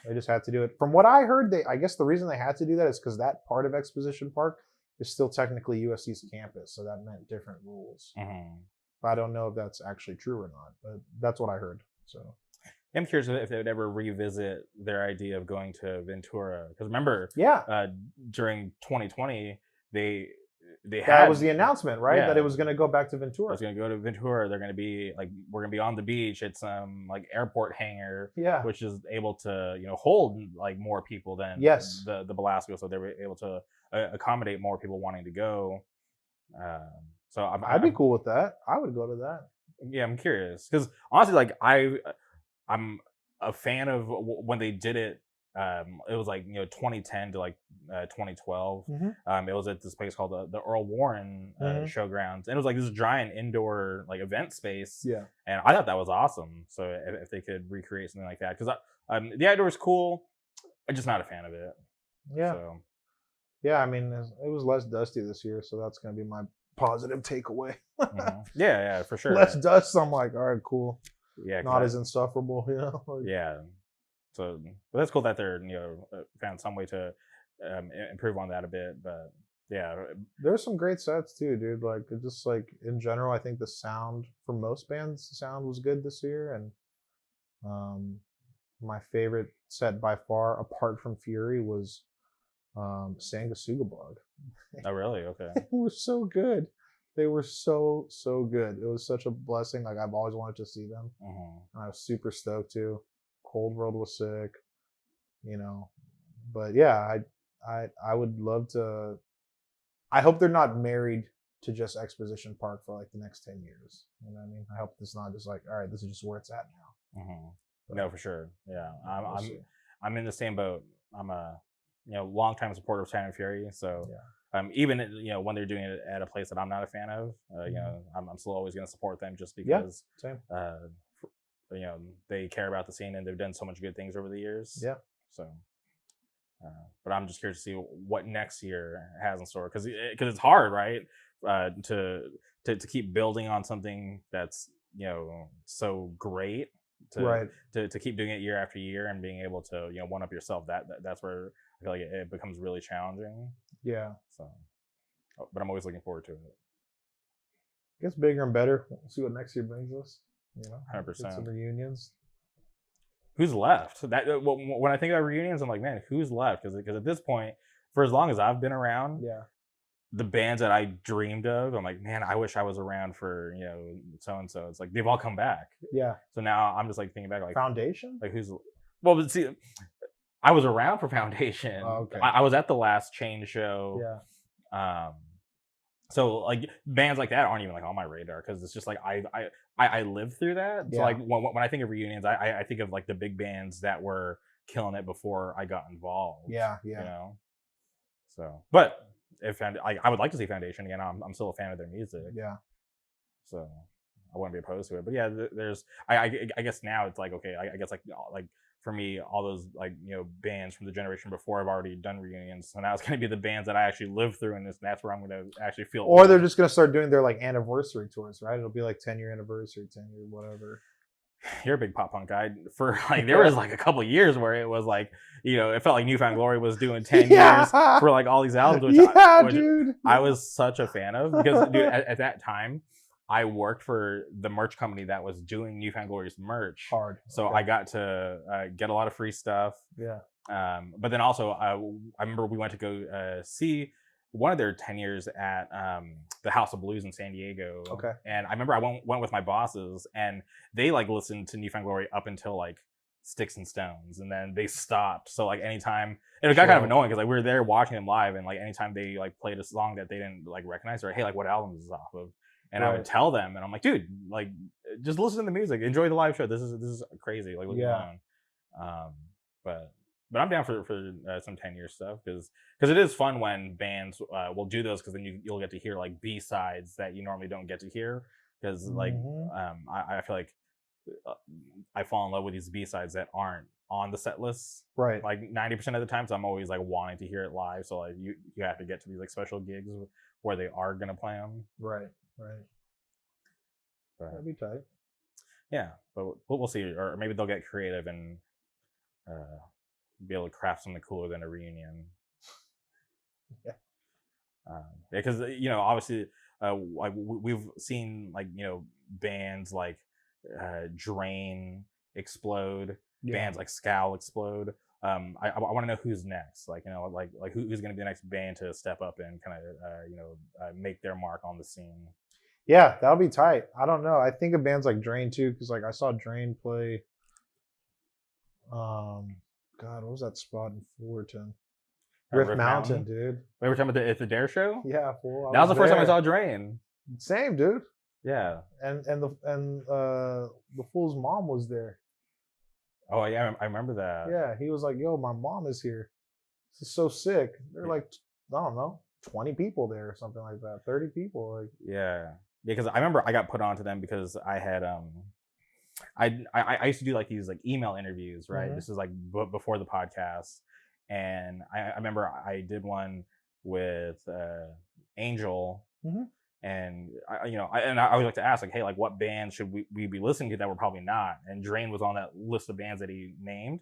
they just had to do it. From what I heard, I guess the reason they had to do that is because that part of Exposition Park is still technically USC's campus, so that meant different rules. But I don't know if that's actually true or not, but that's what I heard. So I'm curious if they would ever revisit their idea of going to Ventura, because remember, during 2020 that was the announcement, right? That it was going to go back to Ventura. It's going to go to Ventura. They're going to be like, we're going to be on the beach. It's like airport hangar, which is able to hold like more people than the Belasco, so they were able to accommodate more people wanting to go. So I'd be cool with that. I would go to that. Yeah, I'm curious because honestly, like I'm a fan of when they did it. It was like 2010 to like 2012. It was at this place called the Earl Warren Showgrounds, and it was like this giant indoor like event space. Yeah, and I thought that was awesome. So if they could recreate something like that, because the outdoor is cool, I'm just not a fan of it. Yeah, so. Yeah. I mean, it was less dusty this year, so that's gonna be my positive takeaway. Yeah, for sure. Less dust. I'm like, all right, cool. Yeah, not as insufferable, Like, yeah. So, but that's cool that they're found some way to improve on that a bit. But yeah, there's some great sets too, dude. Like just like in general, I think the sound for most bands, the sound was good this year, and my favorite set by far, apart from Fury, was Sanguisugabog. Oh, really? Okay. They were so good. They were so good. It was such a blessing. Like I've always wanted to see them. I was super stoked too. Cold World was sick, but yeah, I would love to. I hope they're not married to just Exposition Park for like the next 10 years. You know what I mean? I hope it's not just like, all right, this is just where it's at now. No, for sure. Yeah, I'm in the same boat. I'm a longtime supporter of Sound and Fury, so even when they're doing it at a place that I'm not a fan of, I'm still always going to support them just because they care about the scene and they've done so much good things over the years. Yeah. So, but I'm just curious to see what next year has in store because it's hard, right? To keep building on something that's so great. To keep doing it year after year and being able to one up yourself. That's where I feel like it becomes really challenging. Yeah. So, but I'm always looking forward to it. It gets bigger and better. We'll see what next year brings us. 100%. Some reunions. Who's left? When I think about reunions, I'm like, man, who's left? Because at this point, for as long as I've been around, the bands that I dreamed of, I'm like, man, I wish I was around for so and so. It's like they've all come back. Yeah. So now I'm just like thinking back, like Foundation. Like who's? Well, but see, I was around for Foundation. Oh, okay. I was at the last Chain show. Yeah. So like bands like that aren't even like on my radar because it's just like I lived through that. So like when I think of reunions, I think of like the big bands that were killing it before I got involved. Yeah. So, but if I would like to see Foundation again. I'm still a fan of their music. Yeah. So I wouldn't be opposed to it. But yeah, there's I guess now it's like okay. I guess like for me, all those like bands from the generation before have already done reunions, so now it's going to be the bands that I actually lived through, and that's where I'm going to actually feel. Or they're just going to start doing their like anniversary tours, right? It'll be like 10-year anniversary, 10-year whatever. you're a big pop punk guy. For like, there was like a couple of years where it was like, it felt like Newfound Glory was doing 10 years for like all these albums, which dude. I was such a fan of because, dude, at that time, I worked for the merch company that was doing Newfound Glory's merch. Hard. So I got to get a lot of free stuff. Yeah. But then also, I remember we went to go see one of their 10 years at the House of Blues in San Diego. Okay. And I remember I went with my bosses, and they like listened to Newfound Glory up until like Sticks and Stones, and then they stopped. So like anytime, and it got kind of annoying because like we were there watching them live, and like anytime they like played a song that they didn't like recognize, or hey, like what album is this off of? And I would tell them, and I'm like, dude, like just listen to the music, enjoy the live show. This is crazy. Like what's going on? But I'm down for some 10-year stuff because it is fun when bands will do those, because then you'll get to hear like B-sides that you normally don't get to hear, because like I feel like I fall in love with these B-sides that aren't on the set list, right, like 90% of the time. So I'm always like wanting to hear it live, so like you have to get to these like special gigs where they are gonna play them. Right. That'd be tight. Yeah, but we'll see, or maybe they'll get creative and be able to craft something cooler than a reunion. Because obviously, like we've seen like bands like Drain explode, bands like Scowl explode. I want to know who's next. Like like who's going to be the next band to step up and kind of make their mark on the scene. Yeah, that'll be tight. I don't know. I think of bands like Drain too, because like I saw Drain play. God, what was that spot in Fullerton? Rift Mountain, dude. Wait, we're talking about at the Dare show? Yeah, fool. That was the first time I saw Drain. Same, dude. Yeah. And the fool's mom was there. Oh yeah, I remember that. Yeah, he was like, "Yo, my mom is here. This is so sick." They're like, I don't know, 20 people there or something like that, 30 people. Like, yeah, because I remember I got put onto them because I had I used to do like these like email interviews, right? Mm-hmm. This is like before the podcast, and I remember I did one with Angel, and I always like to ask like, hey, like what bands should we be listening to that we're probably not? And Drain was on that list of bands that he named,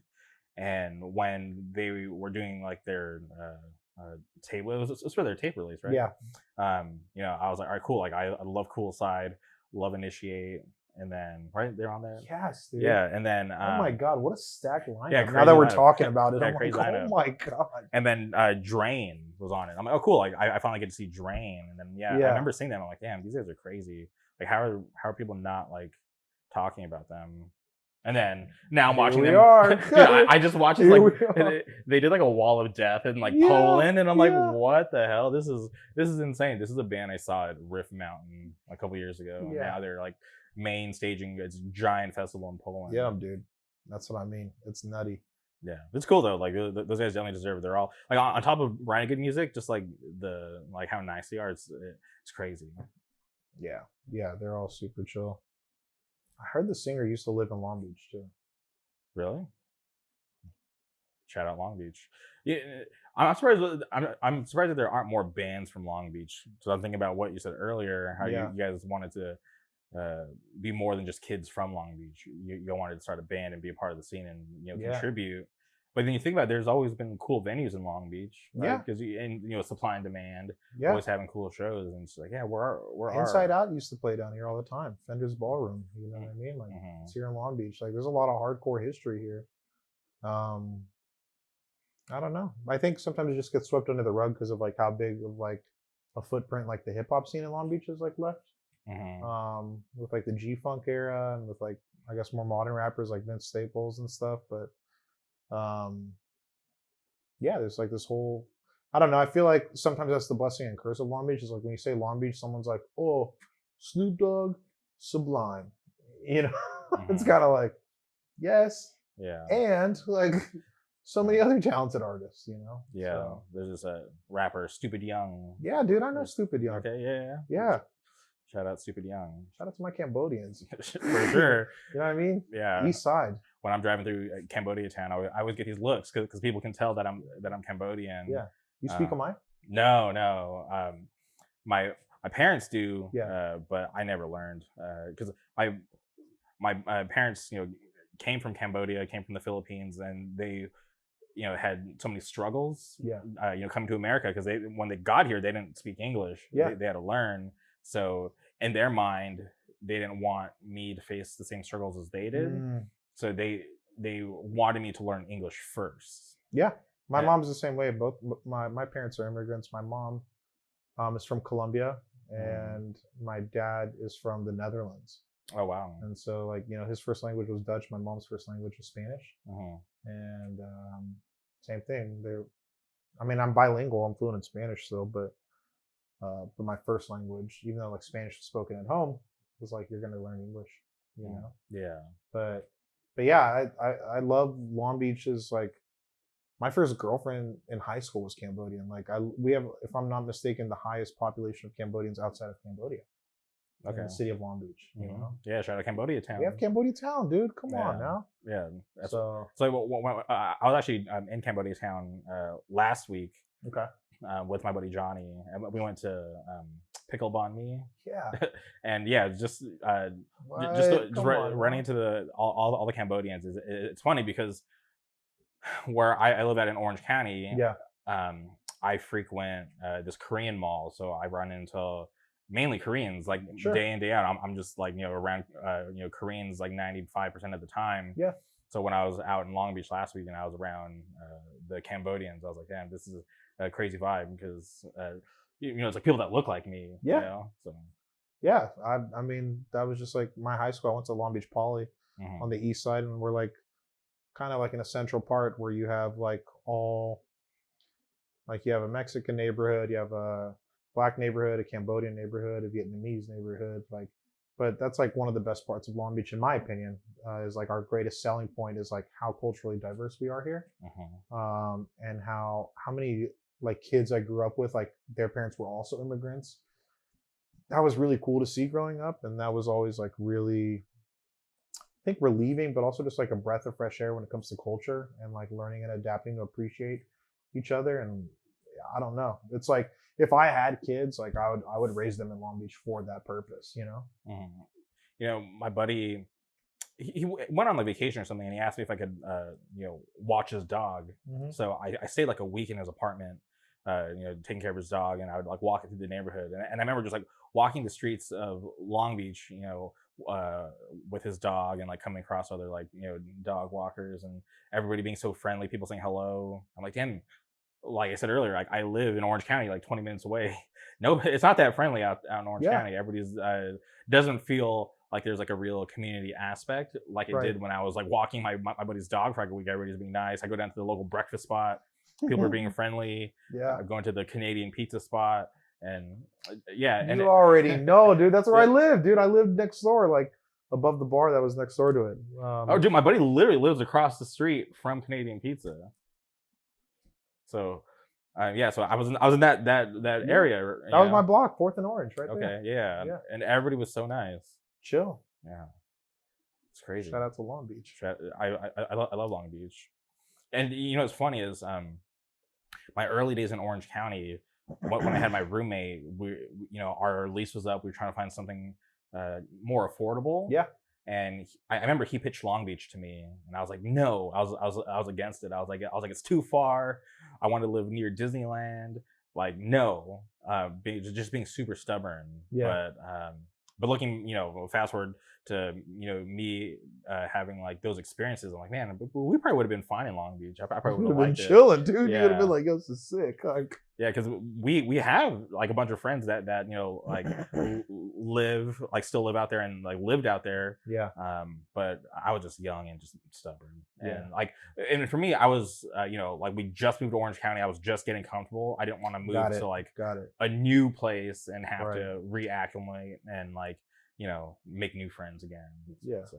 and when they were doing like their tape, it was for their tape release, right? Yeah. I was like, all right, cool. Like I love Cool Side, love Initiate. And then they're on there. Yes, dude. Yeah, and then oh my god, what a stacked lineup! Yeah, now that we're talking about it, I'm like, oh my god. And then Drain was on it. I'm like, oh cool, like I finally get to see Drain. And then I remember seeing them. I'm like, damn, these guys are crazy. Like how are people not like talking about them? And then now I'm watching them. Dude, I just watched it, like they did like a Wall of Death in like Poland, and I'm like, what the hell? This is insane. This is a band I saw at Rift Mountain a couple years ago. Yeah. Now they're like main staging a giant festival in Poland. Yeah, dude, that's what I mean. It's nutty. Yeah, it's cool though. Like those guys definitely deserve it. They're all like on top of writing good music, just like how nice they are. It's crazy. Yeah, they're all super chill. I heard the singer used to live in Long Beach too. Really? Shout out Long Beach. Yeah, I'm surprised. I'm surprised that there aren't more bands from Long Beach. So I'm thinking about what you said earlier, how you guys wanted to be more than just kids from Long Beach. You wanted to start a band and be a part of the scene and contribute. But then you think about it, there's always been cool venues in Long Beach, right? Because supply and demand, always having cool shows, and it's like we're Inside Out used to play down here all the time. Fender's Ballroom, you know what I mean? Like it's here in Long Beach. Like there's a lot of hardcore history here. I don't know. I think sometimes it just gets swept under the rug because of like how big of like a footprint like the hip hop scene in Long Beach is like left. With like the G-Funk era and with like I guess more modern rappers like Vince Staples and stuff, but there's like this whole I don't know, I feel like sometimes that's the blessing and curse of Long Beach is like when you say Long Beach, someone's like, oh, Snoop Dogg, Sublime, it's kind of like yes, and like so many other talented artists, so. There's this rapper Stupid Young. Yeah, dude, I know Stupid Young. Okay, yeah. Shout out Stupid Young. Shout out to my Cambodians. For sure. You know what I mean? Yeah. East Side. When I'm driving through Cambodia town, I always get these looks because people can tell that I'm Cambodian. Yeah. You speak Khmer? No. My parents do. Yeah. But I never learned because my parents, came from Cambodia, came from the Philippines, and they, had so many struggles, coming to America because when they got here, they didn't speak English. They had to learn. So in their mind, they didn't want me to face the same struggles as they did. So they wanted me to learn English first. Yeah, my mom's the same way. Both my parents are immigrants. My mom is from Colombia, and my dad is from the Netherlands. Oh wow! And so like his first language was Dutch. My mom's first language was Spanish. And same thing. I'm bilingual. I'm fluent in Spanish still, but my first language, even though like Spanish is spoken at home, was like you're gonna learn English, Yeah. But yeah, I love Long Beach. Is like my first girlfriend in high school was Cambodian. Like we have, if I'm not mistaken, the highest population of Cambodians outside of Cambodia. Okay. In the city of Long Beach. Yeah, shout out Cambodia Town. We have Cambodia Town, dude. Come on now. Yeah. So I was actually in Cambodia Town last week. Okay. With my buddy Johnny, and we went to Pickle Banh Mi. Yeah. And yeah, just running into all the Cambodians it's funny because where I live at in Orange County, I frequent this Korean mall, so I run into mainly Koreans like day in day out. I'm just like around Koreans like 95% of the time. Yeah. So when I was out in Long Beach last week and I was around the Cambodians, I was like, damn, this is a crazy vibe because it's like people that look like me. Yeah. So yeah, I mean that was just like my high school. I went to Long Beach Poly on the east side, and we're like kind of like in a central part where you have like you have a Mexican neighborhood, you have a Black neighborhood, a Cambodian neighborhood, a Vietnamese neighborhood, but that's like one of the best parts of Long Beach, in my opinion, is like our greatest selling point is like how culturally diverse we are here, and how many like kids I grew up with, like their parents were also immigrants. That was really cool to see growing up, and that was always like really, I think, relieving, but also just like a breath of fresh air when it comes to culture and like learning and adapting to appreciate each other. And I don't know, it's like if I had kids, like I would raise them in Long Beach for that purpose, my buddy, he went on like vacation or something, and he asked me if I could watch his dog. So I stayed like a week in his apartment, taking care of his dog, and I would like walk it through the neighborhood, and I remember just like walking the streets of Long Beach, with his dog, and like coming across other like dog walkers and everybody being so friendly, people saying hello. I'm like, damn, like I said earlier, like I live in Orange County, like 20 minutes away. No, it's not that friendly out in Orange County. Everybody's doesn't feel like there's like a real community aspect like it did when I was like walking my buddy's dog for like a week. Everybody's being nice. I go down to the local breakfast spot, people are being friendly. I'm going to the Canadian pizza spot, and and you already know, dude. That's where I live, dude. I lived next door, like above the bar that was next door to it. Dude, my buddy literally lives across the street from Canadian Pizza. So, so I was in that area. That was my block, 4th and Orange, right there. Okay, yeah, and everybody was so nice. Chill. Yeah, it's crazy. Shout out to Long Beach. I love Long Beach, and what's funny is my early days in Orange County, when I had my roommate, our lease was up. We were trying to find something more affordable. Yeah. And I remember he pitched Long Beach to me, and I was like, no, I was against it. I was like, it's too far. I want to live near Disneyland. Like, no, just being super stubborn. Yeah. But looking, fast forward to me having like those experiences, I'm like, man, we probably would have been fine in Long Beach. I probably would have been chilling, dude. You would have been like, yo, this is sick. Like, yeah, because we have like a bunch of friends that like still live out there and like lived out there. Yeah. But I was just young and just stubborn, and for me, I was like we just moved to Orange County. I was just getting comfortable. I didn't want to move to like a new place and have to reacclimate and like make new friends again. Yeah. So,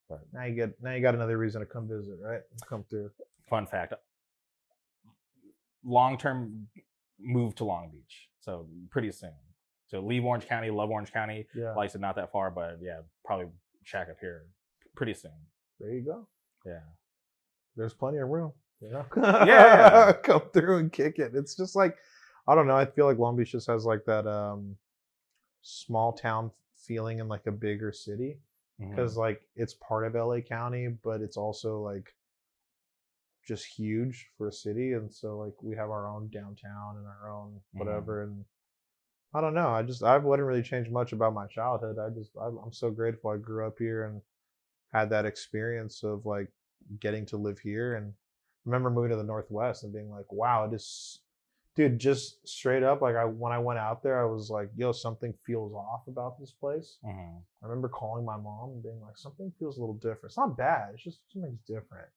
but now you got another reason to come visit, right? Come through. Fun fact: long-term move to Long Beach, so pretty soon. So leave Orange County, love Orange County. Yeah. Like I said, not that far, but yeah, probably shack up here pretty soon. There you go. Yeah. There's plenty of room. Yeah. Come through and kick it. It's just like, I don't know. I feel like Long Beach just has like that small town feeling in like a bigger city. because like it's part of LA County, but it's also like just huge for a city, and so like we have our own downtown and our own whatever, and I don't know. I wouldn't really change much about my childhood. I'm so grateful I grew up here and had that experience of like getting to live here, and remember moving to the Northwest and being like, wow, dude, just straight up, like when I went out there, I was like, yo, something feels off about this place. I remember calling my mom and being like, something feels a little different. It's not bad, it's just something's different.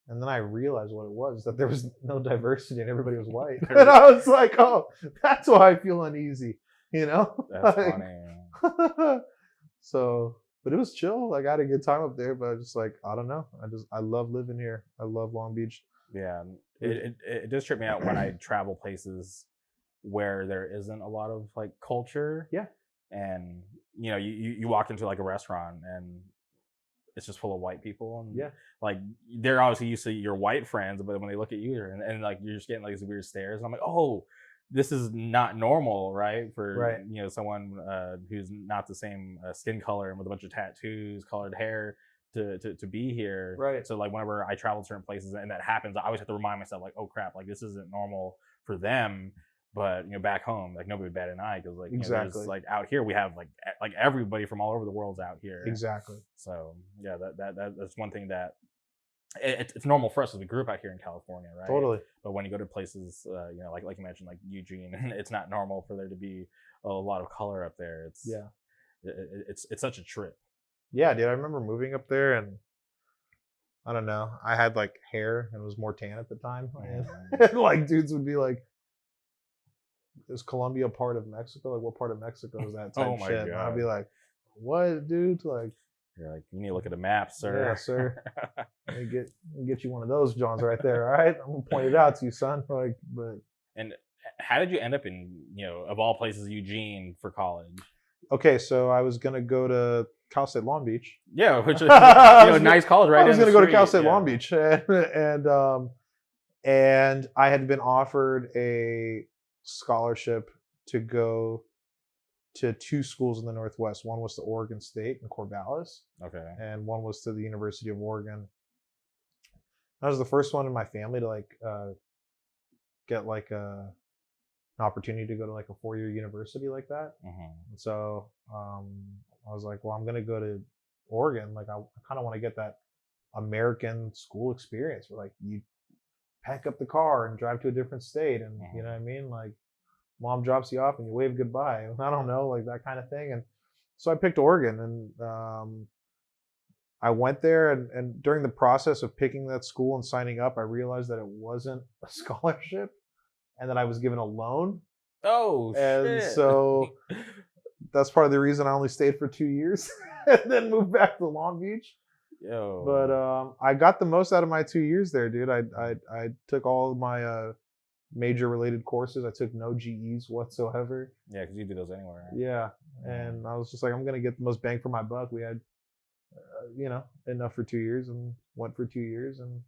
And then I realized what it was, that there was no diversity and everybody was white. And I was like, oh, that's why I feel uneasy, you know? That's like, funny. So, but it was chill. Like I had a good time up there, but I just like, I don't know. I love living here. I love Long Beach. Yeah. It does trip me out when I travel places where there isn't a lot of like culture. Yeah. And you know, you walk into like a restaurant and it's just full of white people, and yeah, like they're obviously used to your white friends, but when they look at you and like you're just getting like these weird stares, and I'm like, oh, this is not normal, right? For you know, someone who's not the same skin color and with a bunch of tattoos, colored hair to be here, right? So like whenever I travel to certain places and that happens, I always have to remind myself like, oh crap, like this isn't normal for them. But you know, back home, like nobody would bat an eye because like exactly, you know, there's, like out here we have like everybody from all over the world's out here. Exactly. So yeah, that's one thing that it's normal for us as a group out here in California, right? Totally. But when you go to places, you know, like you mentioned, like Eugene, it's not normal for there to be a lot of color up there. It's it's such a trip. Yeah, dude. I remember moving up there and I don't know. I had like hair and was more tan at the time, and like dudes would be like, is Colombia part of Mexico? Like, what part of Mexico is that type shit? God. And I'd be like, what, dude? Like, you're like, you need to look at a map, sir. Yeah, sir. Let me get you one of those Johns right there. All right, I'm gonna point it out to you, son. Like, but. And how did you end up in, you know, of all places, Eugene for college? Okay, so I was gonna go to Cal State Long Beach. Yeah, which is you know, nice college, right? I was gonna go to Cal State Long Beach, and I had been offered a scholarship to go to two schools in the Northwest. One was to Oregon State in Corvallis. Okay. And one was to the University of Oregon. I was the first one in my family to like get like an opportunity to go to like a 4-year university like that. And so I was like, well, I'm gonna go to Oregon. Like I kind of want to get that American school experience where like you pack up the car and drive to a different state, and you know what I mean, like mom drops you off and you wave goodbye. I don't know, like that kind of thing. And so I picked Oregon, and I went there, and during the process of picking that school and signing up, I realized that it wasn't a scholarship and that I was given a loan. Oh, and shit. So that's part of the reason I only stayed for 2 years and then moved back to Long Beach. Yo. But I got the most out of my 2 years there, dude. I took all of my major related courses. I took no GEs whatsoever. Yeah, because you do those anywhere. Yeah, and I was just like, I'm gonna get the most bang for my buck. We had, you know, enough for 2 years, and went for 2 years, and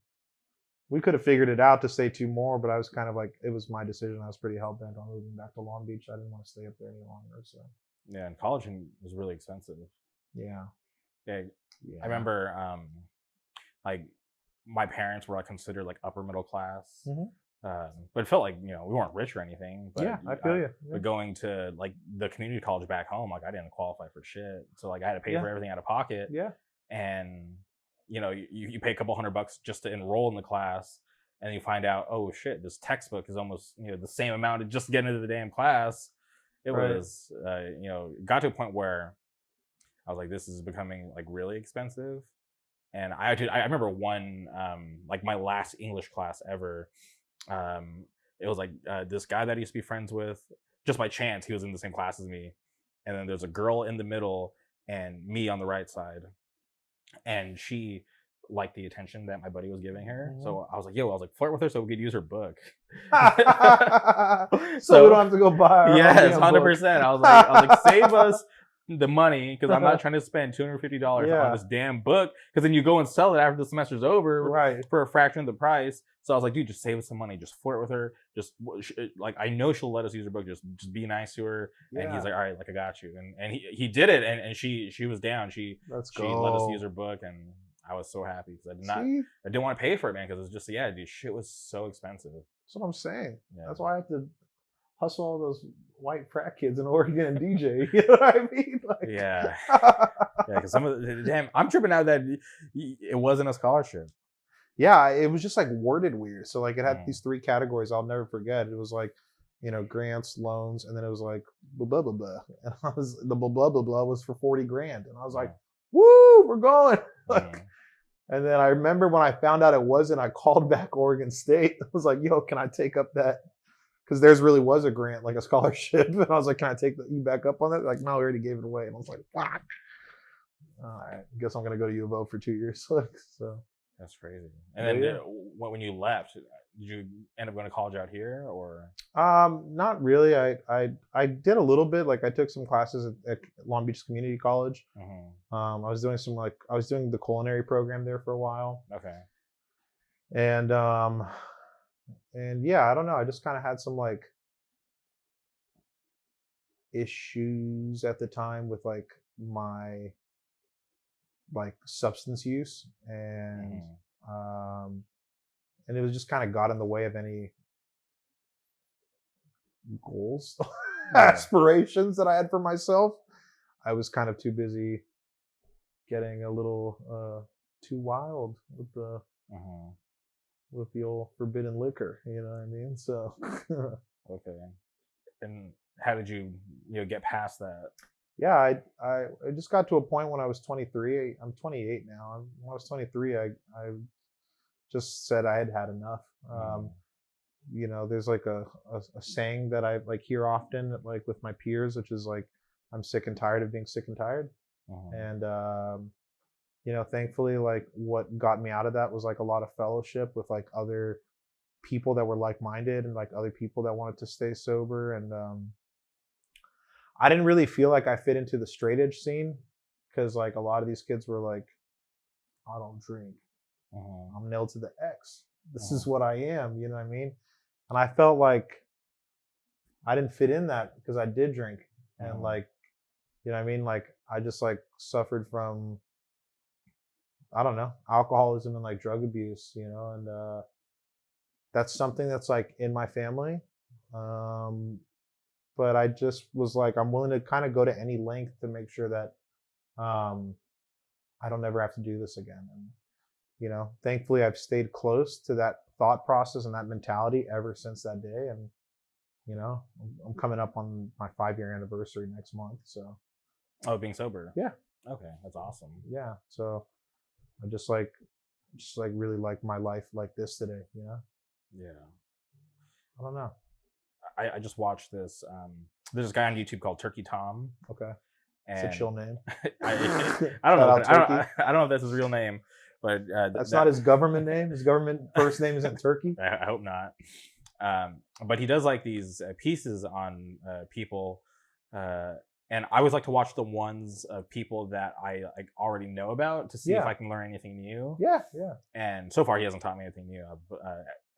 we could have figured it out to stay 2 more, but I was kind of like, it was my decision. I was pretty hell bent on moving back to Long Beach. I didn't want to stay up there any longer. So. Yeah, and college was really expensive. Yeah. Yeah. I remember, like, my parents were like considered like upper middle class, but it felt like, you know, we weren't rich or anything. But yeah, I feel you. But going to like the community college back home, like I didn't qualify for shit, so like I had to pay for everything out of pocket. Yeah, and you know, you pay a couple $100 just to enroll in the class, and you find out, oh shit, this textbook is almost, you know, the same amount to just get into the damn class. It was, you know, got to a point where I was like, this is becoming like really expensive. And I remember one, like my last English class ever. It was like this guy that I used to be friends with, just by chance, he was in the same class as me. And then there's a girl in the middle and me on the right side. And she liked the attention that my buddy was giving her. So I was like, flirt with her so we could use her book. So we don't have to go buy. Yes, 100%. I was like, save us the money because I'm not trying to spend $250 on this damn book because then you go and sell it after the semester's over for a fraction of the price. So I was like, dude, just save us some money. Just flirt with her. Just like, I know she'll let us use her book. Just be nice to her. And he's like, all right, like I got you. And he did it. And she was down. She let us use her book. And I was so happy because I didn't want to pay for it, man. Because it's just, dude, shit was so expensive. That's what I'm saying. Yeah. That's why I have to hustle all those white frat kids in Oregon and DJ. You know what I mean? Like, yeah, because some of the damn, I'm tripping out that it wasn't a scholarship. Yeah, it was just like worded weird. So like it had these 3 categories I'll never forget. It was like, grants, loans, and then it was like blah blah blah blah. And the blah blah blah blah was for $40,000, and I was like, woo, we're going. And then I remember when I found out it wasn't, I called back Oregon State. I was like, yo, can I take up that? Because theirs really was a grant, like a scholarship. And I was like, can I take you back up on that? Like, no, we already gave it away. And I was like, fuck. All right, guess I'm going to go to U of O for 2 years. So that's crazy. And then when you left, did you end up going to college out here or? Not really. I did a little bit. Like I took some classes at Long Beach Community College. I was doing the culinary program there for a while. Okay. And yeah, I don't know. I just kind of had some like issues at the time with like my like substance use and it was just kind of got in the way of any goals, aspirations that I had for myself. I was kind of too busy getting a little too wild with the old forbidden liquor, you know what I mean? So okay. And how did you get past that? Yeah, I just got to a point when I was 23. I'm 28 now. When I was 23, I just said I had had enough. There's like a saying that I like hear often, like with my peers, which is like, I'm sick and tired of being sick and tired. And thankfully, like what got me out of that was like a lot of fellowship with like other people that were like-minded and like other people that wanted to stay sober. And I didn't really feel like I fit into the straight edge scene because like a lot of these kids were like, I don't drink. I'm nailed to the X. This is what I am. You know what I mean? And I felt like I didn't fit in that because I did drink. And like, you know what I mean? Like I just like suffered from, I don't know, alcoholism and like drug abuse, and that's something that's like in my family. But I just was like, I'm willing to kind of go to any length to make sure that I don't ever have to do this again. And, thankfully I've stayed close to that thought process and that mentality ever since that day. And, I'm coming up on my 5-year anniversary next month. So. Oh, being sober? Yeah. Okay, that's awesome. Yeah. So I just really like my life like this today, Yeah. I don't know. I just watched this. There's this guy on YouTube called Turkey Tom. Okay. It's a chill name. I don't know. I don't know if that's his real name, but that's not his government name. His government first name isn't Turkey. I hope not. But he does like these pieces on people, and I always like to watch the ones of people that I like already know about to see if I can learn anything new. Yeah. And so far, he hasn't taught me anything new.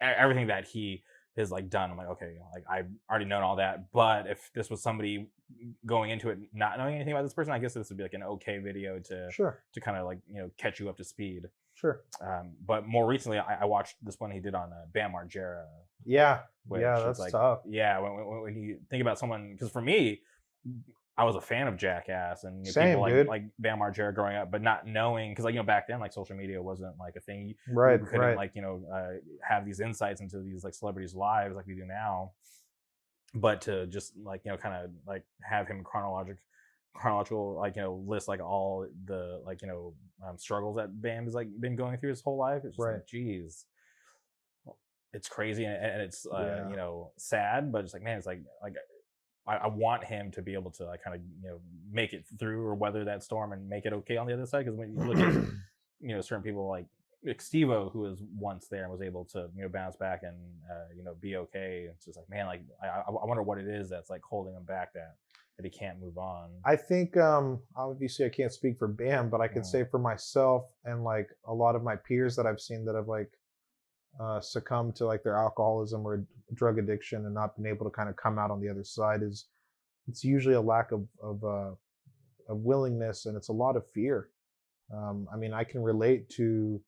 Everything that he has like done, I'm like, okay, like I've already known all that. But if this was somebody going into it not knowing anything about this person, I guess this would be like an okay video to kind of like catch you up to speed. Sure. But more recently, I watched this one he did on Bam Margera. Yeah, that's like, tough. Yeah, when you think about someone, because for me, I was a fan of Jackass and people like Bam Margera growing up, but not knowing, because back then like social media wasn't like a thing. Right. You couldn't like have these insights into these like celebrities' lives like we do now. But to just like kind of like have him chronological like list like all the like struggles that Bam has like been going through his whole life. It's just like, geez, it's crazy and it's sad, but it's like, man, it's like I want him to be able to like kind of make it through or weather that storm and make it okay on the other side. Because when you look at certain people like Steve-O, who was once there and was able to bounce back and be okay, it's just like, man, like I wonder what it is that's like holding him back. That that he can't move on? I think obviously I can't speak for Bam, but I can say for myself and like a lot of my peers that I've seen that have like succumbed to like their alcoholism or drug addiction and not been able to kind of come out on the other side is it's usually a lack of willingness, and it's a lot of fear. I mean, I can relate to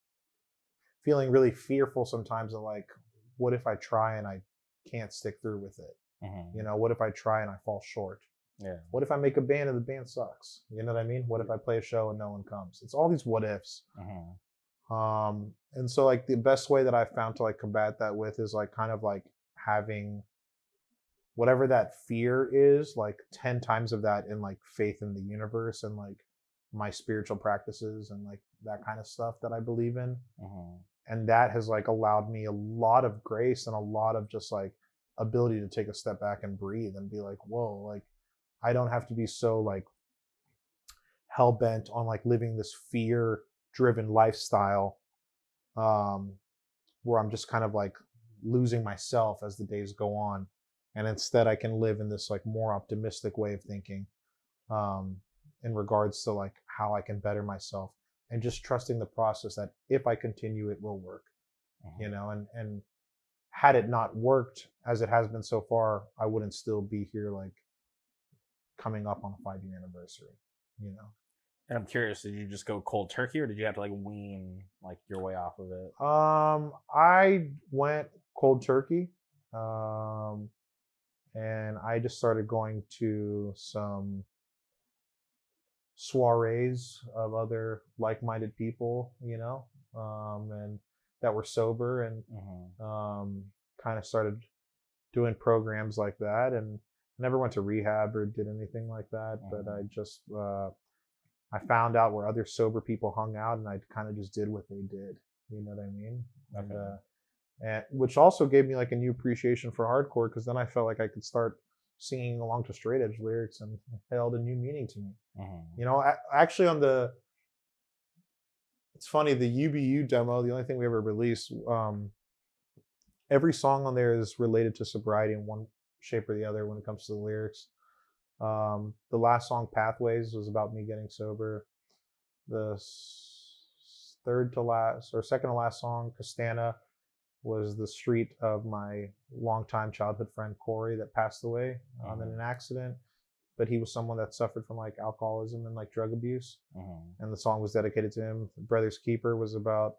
feeling really fearful sometimes of like, what if I try and I can't stick through with it? You know, what if I try and I fall short? Yeah. What if I make a band and the band sucks? You know what I mean? What if I play a show and no one comes? It's all these what ifs. And so like the best way that I've found to like combat that with is like kind of like having whatever that fear is, like 10 times of that in like faith in the universe and like my spiritual practices and like that kind of stuff that I believe in. And that has like allowed me a lot of grace and a lot of just like ability to take a step back and breathe and be like, whoa, like I don't have to be so like hell bent on like living this fear driven lifestyle where I'm just kind of like losing myself as the days go on. And instead I can live in this like more optimistic way of thinking in regards to like how I can better myself and just trusting the process that if I continue, it will work, you know, and had it not worked as it has been so far, I wouldn't still be here like coming up on a 5-year anniversary, you know. And I'm curious, did you just go cold turkey or did you have to like wean like your way off of it? I went cold turkey. And I just started going to some soirees of other like-minded people, you know, and that were sober, and kind of started doing programs like that. And never went to rehab or did anything like that, but I just I found out where other sober people hung out, and I kind of just did what they did. You know what I mean? And which also gave me like a new appreciation for hardcore, because then I felt like I could start singing along to straight edge lyrics, and it held a new meaning to me. You know, actually on it's funny, the UBU demo, the only thing we ever released, every song on there is related to sobriety in one shape or the other when it comes to the lyrics. The last song, Pathways, was about me getting sober. The third to last or second to last song, Castana, was the street of my longtime childhood friend Corey that passed away in an accident. But he was someone that suffered from like alcoholism and like drug abuse. And the song was dedicated to him. Brother's Keeper was about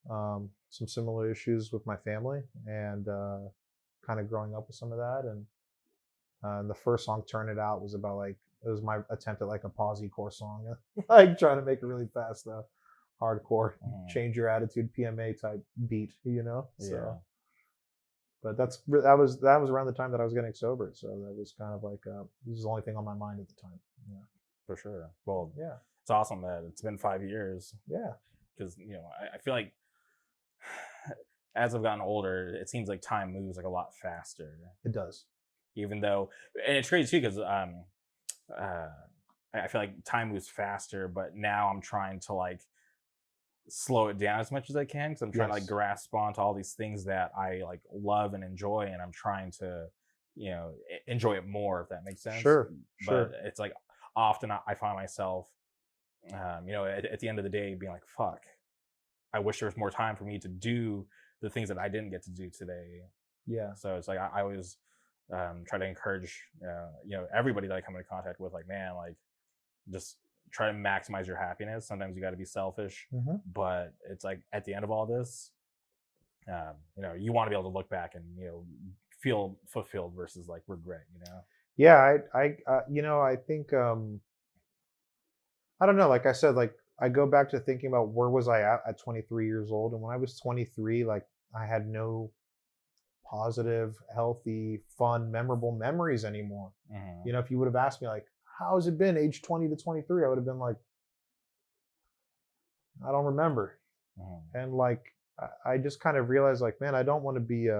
some similar issues with my family and kind of growing up with some of that. And the first song, Turn It Out, was about like, it was my attempt at like a posy-core song, like trying to make it really fast, hardcore, change your attitude, PMA type beat, you know? So, but that was around the time that I was getting sober. So that was kind of like, this was the only thing on my mind at the time. Yeah. For sure. Well, yeah, it's awesome that it's been 5 years. Yeah. Because, you know, I feel like as I've gotten older, it seems like time moves like a lot faster. It does. Even though, and it's crazy too, because I feel like time moves faster, but now I'm trying to like slow it down as much as I can, because I'm trying to like grasp onto all these things that I like love and enjoy, and I'm trying to, you know, enjoy it more, if that makes sense. Sure. But it's like often I find myself, you know, at the end of the day being like, fuck, I wish there was more time for me to do the things that I didn't get to do today. Yeah. So it's like I always try to encourage, you know, everybody that I come into contact with, like, man, like, just try to maximize your happiness. Sometimes you got to be selfish, but it's like at the end of all this, you know, you want to be able to look back and, you know, feel fulfilled versus like regret, you know? Yeah. I you know, I think, I don't know, like I said, like I go back to thinking about where was I at 23 years old. And when I was 23, like I had no positive, healthy, fun, memorable memories anymore. You know, if you would have asked me like, how's it been age 20 to 23? I would have been like, I don't remember. And like, I just kind of realized like, man, I don't want to be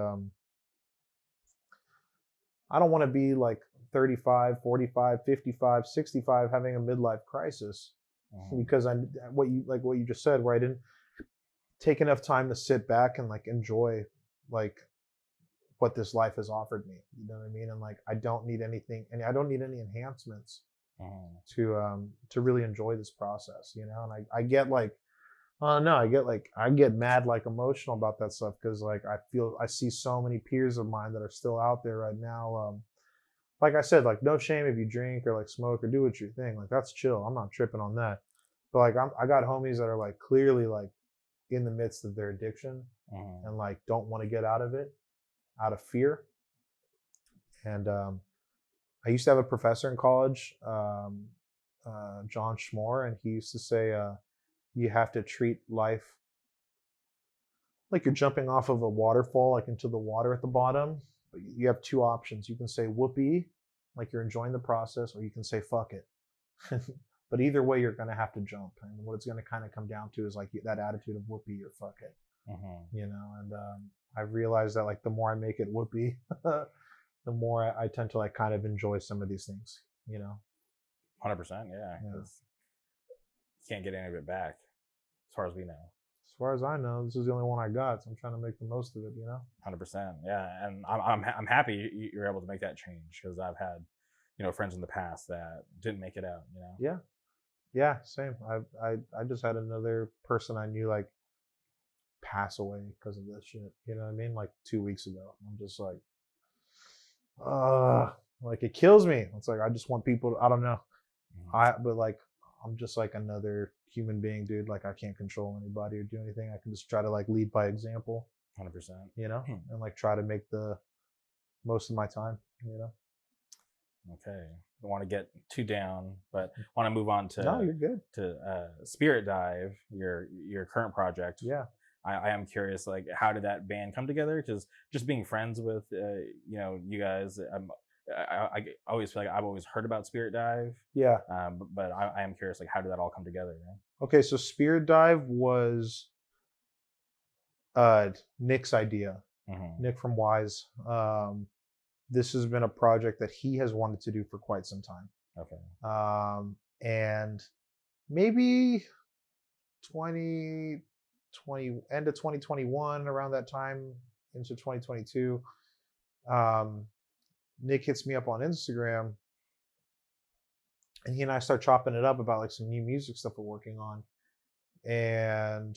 like 35, 45, 55, 65 having a midlife crisis because what you just said, where I didn't take enough time to sit back and like enjoy like what this life has offered me. You know what I mean? And like I don't need anything, and I don't need any enhancements to really enjoy this process. You know, and I get like, oh no, I get mad, like emotional about that stuff, because like I see so many peers of mine that are still out there right now. Like I said, like no shame if you drink or like smoke or do what you think. Like that's chill. I'm not tripping on that. But like I got homies that are like clearly like in the midst of their addiction and like don't want to get out of it out of fear. And I used to have a professor in college, John Schmore, and he used to say, you have to treat life like you're jumping off of a waterfall, like into the water at the bottom. But you have two options. You can say whoopee, like you're enjoying the process, or you can say fuck it. But either way, you're going to have to jump. And what it's going to kind of come down to is like that attitude of whoopee or fuck it. You know, and I've realized that like the more I make it whoopee, the more I tend to like kind of enjoy some of these things, you know. 100%, yeah. You can't get any of it back, as far as we know. As far as I know, this is the only one I got, so I'm trying to make the most of it, you know. 100%, yeah. And I'm happy you're able to make that change, because I've had, you know, friends in the past that didn't make it out, you know. Yeah, same. I just had another person I knew like pass away because of this shit. You know what I mean? Like 2 weeks ago. I'm just like, like it kills me. It's like I just want people to, I don't know. But like I'm just like another human being, dude. Like I can't control anybody or do anything. I can just try to like lead by example. 100%. You know, and like try to make the most of my time, you know. Okay. Don't want to get too down, but want to move on to no, you're good. To Spirit Dive, your current project. Yeah. I am curious, like, how did that band come together? Because just being friends with, you know, you guys, I always feel like I've always heard about Spirit Dive. Yeah. But I am curious, like, how did that all come together? Man? Okay, so Spirit Dive was Nick's idea. Nick from Wise. This has been a project that he has wanted to do for quite some time. Okay. And maybe end of 2021, around that time into 2022, Nick hits me up on Instagram, and he and I start chopping it up about like some new music stuff we're working on. And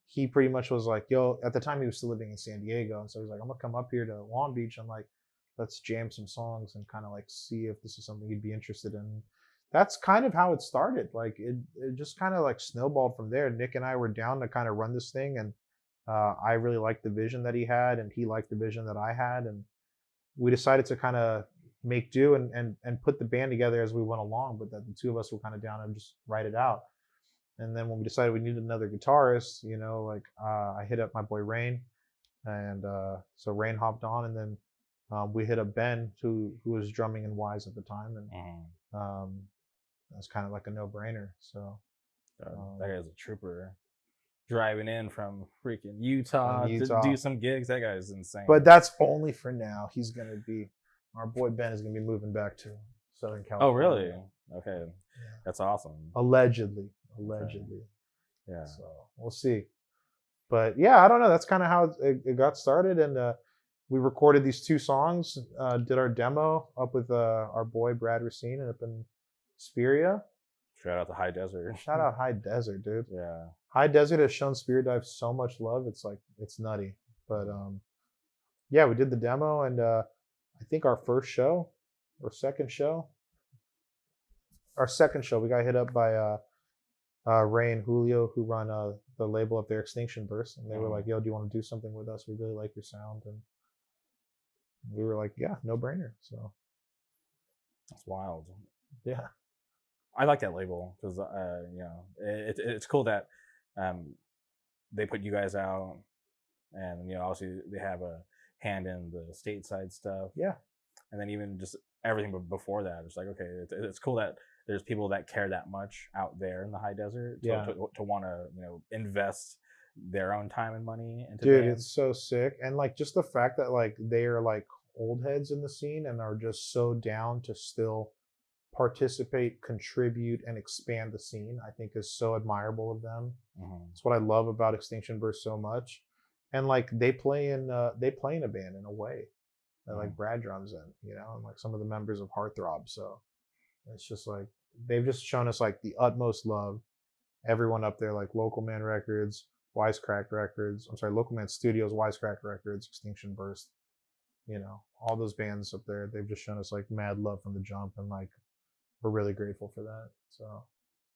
he pretty much was like, yo, at the time he was still living in San Diego, and so he's like, I'm gonna come up here to Long Beach and like let's jam some songs and kind of like see if this is something he'd be interested in. That's kind of how it started. Like it just kind of like snowballed from there. Nick and I were down to kind of run this thing, and I really liked the vision that he had, and he liked the vision that I had, and we decided to kind of make do and put the band together as we went along, but that the two of us were kind of down and just write it out. And then when we decided we needed another guitarist, you know, like I hit up my boy Rain, and so Rain hopped on, and then we hit up Ben, who was drumming in Wise at the time, and that's kind of like a no-brainer. So that guy's a trooper, driving in from freaking Utah to do some gigs. That guy's insane. But that's only for now. He's gonna be, our boy Ben is gonna be moving back to Southern California. Oh, really? Okay, that's awesome. Allegedly. Okay. Yeah. So we'll see. But yeah, I don't know. That's kind of how it got started, and we recorded these 2 songs. Did our demo up with our boy Brad Racine up in Speria. Shout out to High Desert. Shout out High Desert, dude. Yeah. High Desert has shown Spirit Dive so much love. It's like, it's nutty. But yeah, we did the demo, and I think our first show or second show, we got hit up by Ray and Julio, who run the label up there, Extinction Burst, and they were like, yo, do you want to do something with us? We really like your sound. And we were like, yeah, no brainer. So that's wild. Yeah. I like that label because you know, it's cool that they put you guys out, and you know, obviously they have a hand in the stateside stuff. Yeah. And then even just everything before that, it's like, okay, it's cool that there's people that care that much out there in the High Desert to want to, you know, invest their own time and money into Dude, bands. It's so sick. And like just the fact that like they are like old heads in the scene and are just so down to still participate, contribute, and expand the scene, I think is so admirable of them. It's what I love about Extinction Burst so much. and like they play in a band in a way that like Mhm. Brad drums in, you know, and like some of the members of Heartthrob. So it's just like they've just shown us like the utmost love. Everyone up there, like Local Man Records, Wisecrack Records. I'm sorry, Local Man Studios, Wisecrack Records, Extinction Burst. You know, all those bands up there. They've just shown us like mad love from the jump, and like we're really grateful for that. So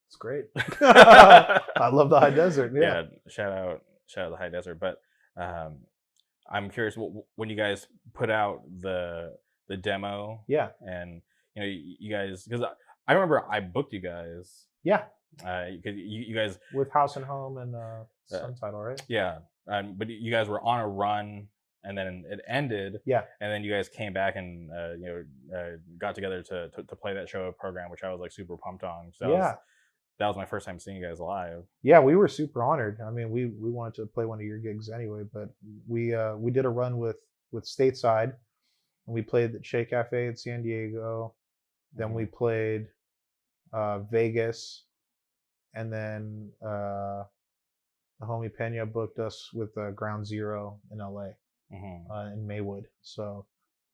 it's great. I love the High Desert. Yeah. Yeah, shout out the High Desert. But um, I'm curious when you guys put out the demo. Yeah. And you guys, because I remember I booked you guys. Yeah. Because you guys with House and Home and Subtitle, right? Yeah, but you guys were on a run, and then it ended. Yeah. And then you guys came back and got together to play that show program, which I was like super pumped on. So that was my first time seeing you guys live. Yeah, we were super honored. I mean, we wanted to play one of your gigs anyway, but we did a run with Stateside, and we played the Che Cafe in San Diego. Then we played Vegas, and then the homie Pena booked us with Ground Zero in LA, in Maywood. So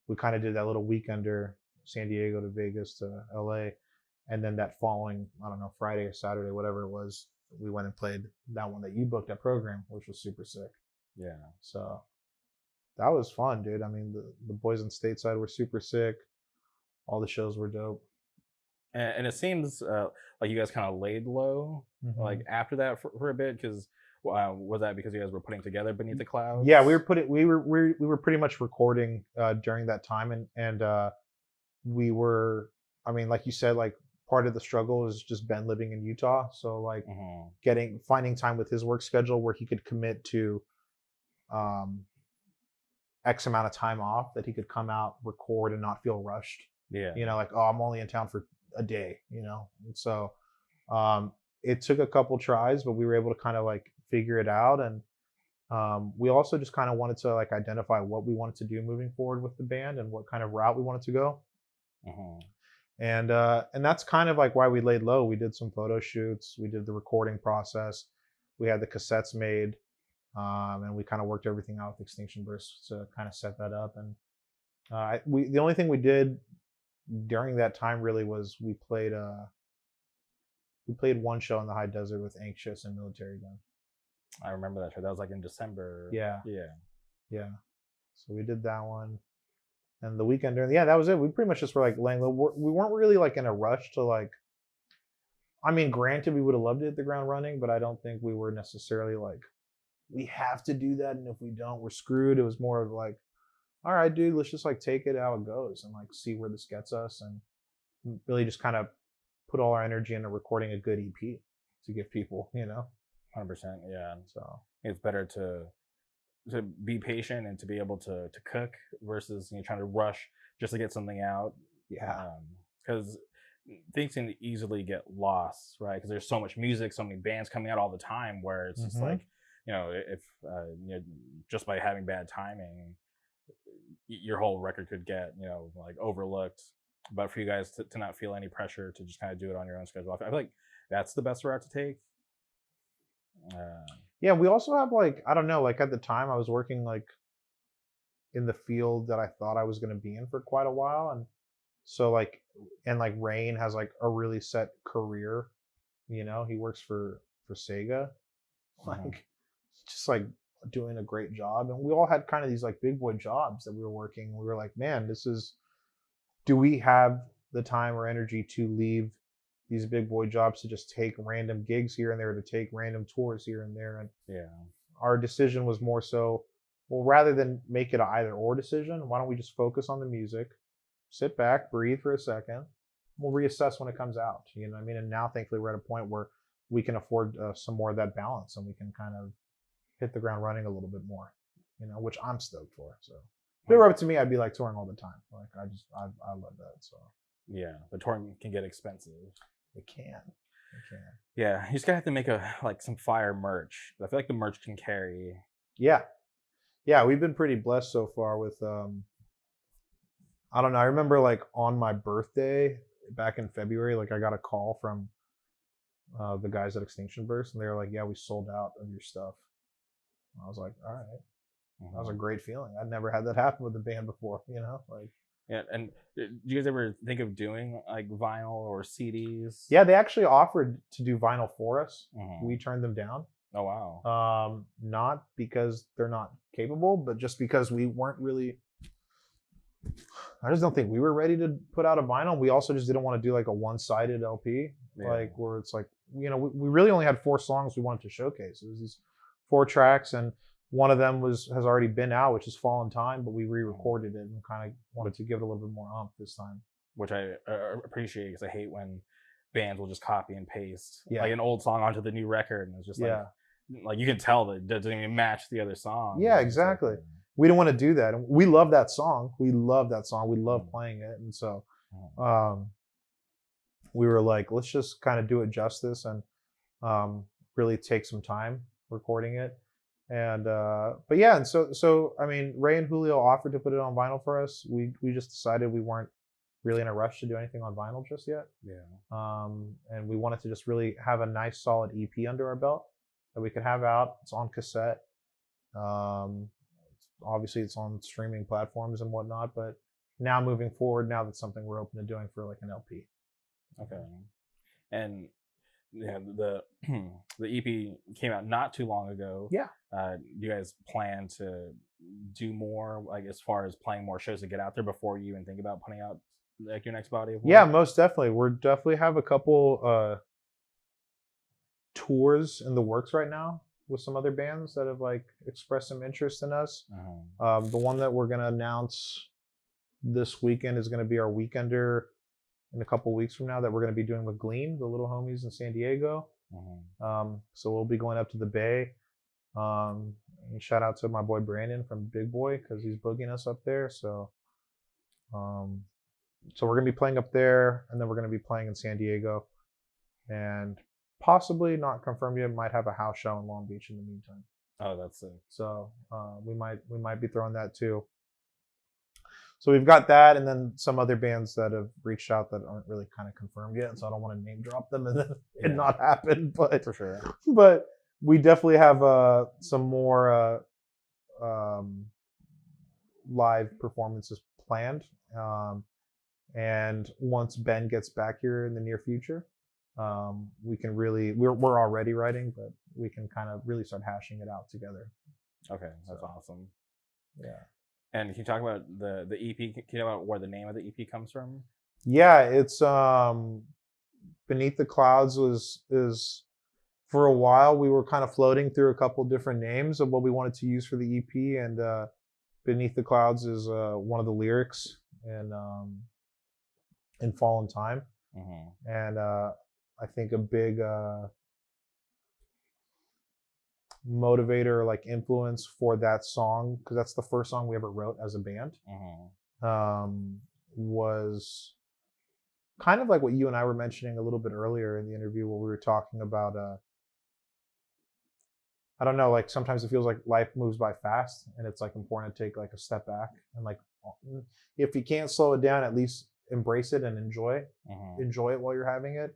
we kind of did that little weekender, San Diego to Vegas to LA. And then that following, I don't know, Friday or Saturday, whatever it was, we went and played that one that you booked, that program, which was super sick. Yeah. So that was fun, dude. I mean, the boys on Stateside were super sick. All the shows were dope. And it seems like you guys kind of laid low, like after that for a bit, because was that because you guys were putting together Beneath the Clouds? Yeah, we were pretty much recording during that time, and we were, I mean, like you said, like part of the struggle is just Ben living in Utah, so like finding time with his work schedule where he could commit to X amount of time off that he could come out, record, and not feel rushed. Yeah. You know, like, oh, I'm only in town for a day, you know? And so it took a couple tries, but we were able to kind of like figure it out. And we also just kind of wanted to like identify what we wanted to do moving forward with the band and what kind of route we wanted to go. And that's kind of like why we laid low. We did some photo shoots. We did the recording process. We had the cassettes made. And we kind of worked everything out with Extinction Burst to kind of set that up. And the only thing we did during that time really was we played one show in the High Desert with Anxious and Military Gun. I remember that show. That was like in December. Yeah. So we did that one, and the weekend during that was it. We pretty much just were like laying low. We weren't really like in a rush to like. I mean, granted, we would have loved to hit the ground running, but I don't think we were necessarily like, we have to do that, and if we don't, we're screwed. It was more of like, all right, dude, let's just like take it how it goes and like see where this gets us, and really just kind of put all our energy into recording a good EP to give people, you know. 100%. Yeah. So it's better to be patient and to be able to cook versus trying to rush just to get something out. Yeah. Because things can easily get lost, right? Because there's so much music, so many bands coming out all the time, where it's just like, if just by having bad timing, your whole record could get like overlooked. But for you guys to not feel any pressure to just kind of do it on your own schedule, I feel like that's the best route to take. Yeah, we also have like, I don't know, like at the time I was working like in the field that I thought I was going to be in for quite a while, and so like, and like Rain has like a really set career, he works for Sega, like just like doing a great job, and we all had kind of these like big boy jobs that we were working. We were like, man, do we have the time or energy to leave these big boy jobs to just take random gigs here and there, to take random tours here and there? And our decision was more so, well, rather than make it an either or decision, why don't we just focus on the music, sit back, breathe for a second, we'll reassess when it comes out, you know what I mean? And now thankfully we're at a point where we can afford some more of that balance, and we can kind of hit the ground running a little bit more, which I'm stoked for. So if it were up to me, I'd be like touring all the time. Like I love that. So yeah, the touring can get expensive. It can. Yeah, you just gotta have to make some fire merch. I feel like the merch can carry. Yeah, we've been pretty blessed so far with. I don't know. I remember like on my birthday back in February, like I got a call from the guys at Extinction Burst, and they were like, "Yeah, we sold out of your stuff." I was like, all right, that was a great feeling. I'd never had that happen with a band before, like. Yeah, and do you guys ever think of doing like vinyl or CDs? Yeah, they actually offered to do vinyl for us. Mm-hmm. We turned them down. Oh wow. Not because they're not capable, but just because we weren't really. I just don't think we were ready to put out a vinyl. We also just didn't want to do like a one-sided LP, like where it's like, we really only had 4 songs we wanted to showcase. It was these 4 tracks, and one of them has already been out, which is Fall in Time, but we re-recorded it and kind of wanted to give it a little bit more oomph this time. Which I appreciate, because I hate when bands will just copy and paste like an old song onto the new record, and it's just like you can tell that it doesn't even match the other song. Yeah, exactly. We didn't want to do that. And we love that song. We love that song. We love playing it. And so we were like, let's just kind of do it justice and really take some time recording it. And but yeah, and so I mean, Ray and Julio offered to put it on vinyl for us. We just decided we weren't really in a rush to do anything on vinyl just yet. Yeah. And we wanted to just really have a nice solid EP under our belt that we could have out. It's on cassette. Obviously it's on streaming platforms and whatnot, but now moving forward, now that's something we're open to doing for like an LP. Okay. And yeah, the EP came out not too long ago. Yeah. Do you guys plan to do more, like as far as playing more shows to get out there before you even think about putting out like your next body of work? Yeah, most definitely. We're definitely have a couple tours in the works right now with some other bands that have like expressed some interest in us. The one that we're gonna announce this weekend is gonna be our weekender in a couple weeks from now that we're gonna be doing with Glean, the Little Homies in San Diego. So we'll be going up to the Bay. And shout out to my boy Brandon from Big Boy, because he's boogieing us up there. So we're gonna be playing up there, and then we're gonna be playing in San Diego, and possibly, not confirmed yet, might have a house show in Long Beach in the meantime. Oh, that's sick. So we might be throwing that too. So we've got that, and then some other bands that have reached out that aren't really kind of confirmed yet. So I don't want to name drop them and then it not happen. But for sure. But we definitely have some more live performances planned. And once Ben gets back here in the near future, we can really, we're already writing, but we can kind of really start hashing it out together. Okay, that's awesome. Yeah. And can you talk about the EP? Can you talk about where the name of the EP comes from? Yeah, it's Beneath the Clouds is for a while we were kind of floating through a couple different names of what we wanted to use for the EP, and Beneath the Clouds is one of the lyrics in Fall in Time. And I think a big motivator, like influence for that song, because that's the first song we ever wrote as a band, was kind of like what you and I were mentioning a little bit earlier in the interview, where we were talking about I don't know, like sometimes it feels like life moves by fast, and it's like important to take like a step back, and like if you can't slow it down, at least embrace it and enjoy it while you're having it.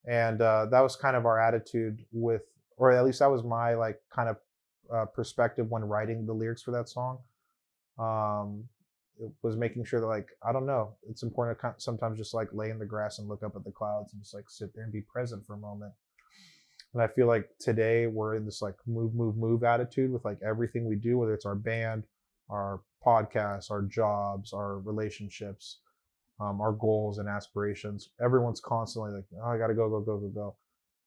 And that was kind of our attitude with, or at least that was my like kind of perspective when writing the lyrics for that song. It was making sure that, like, I don't know, it's important to sometimes just like lay in the grass and look up at the clouds and just like sit there and be present for a moment. And I feel like today we're in this like move attitude with like everything we do, whether it's our band, our podcasts, our jobs, our relationships, our goals and aspirations. Everyone's constantly like, oh, I gotta go.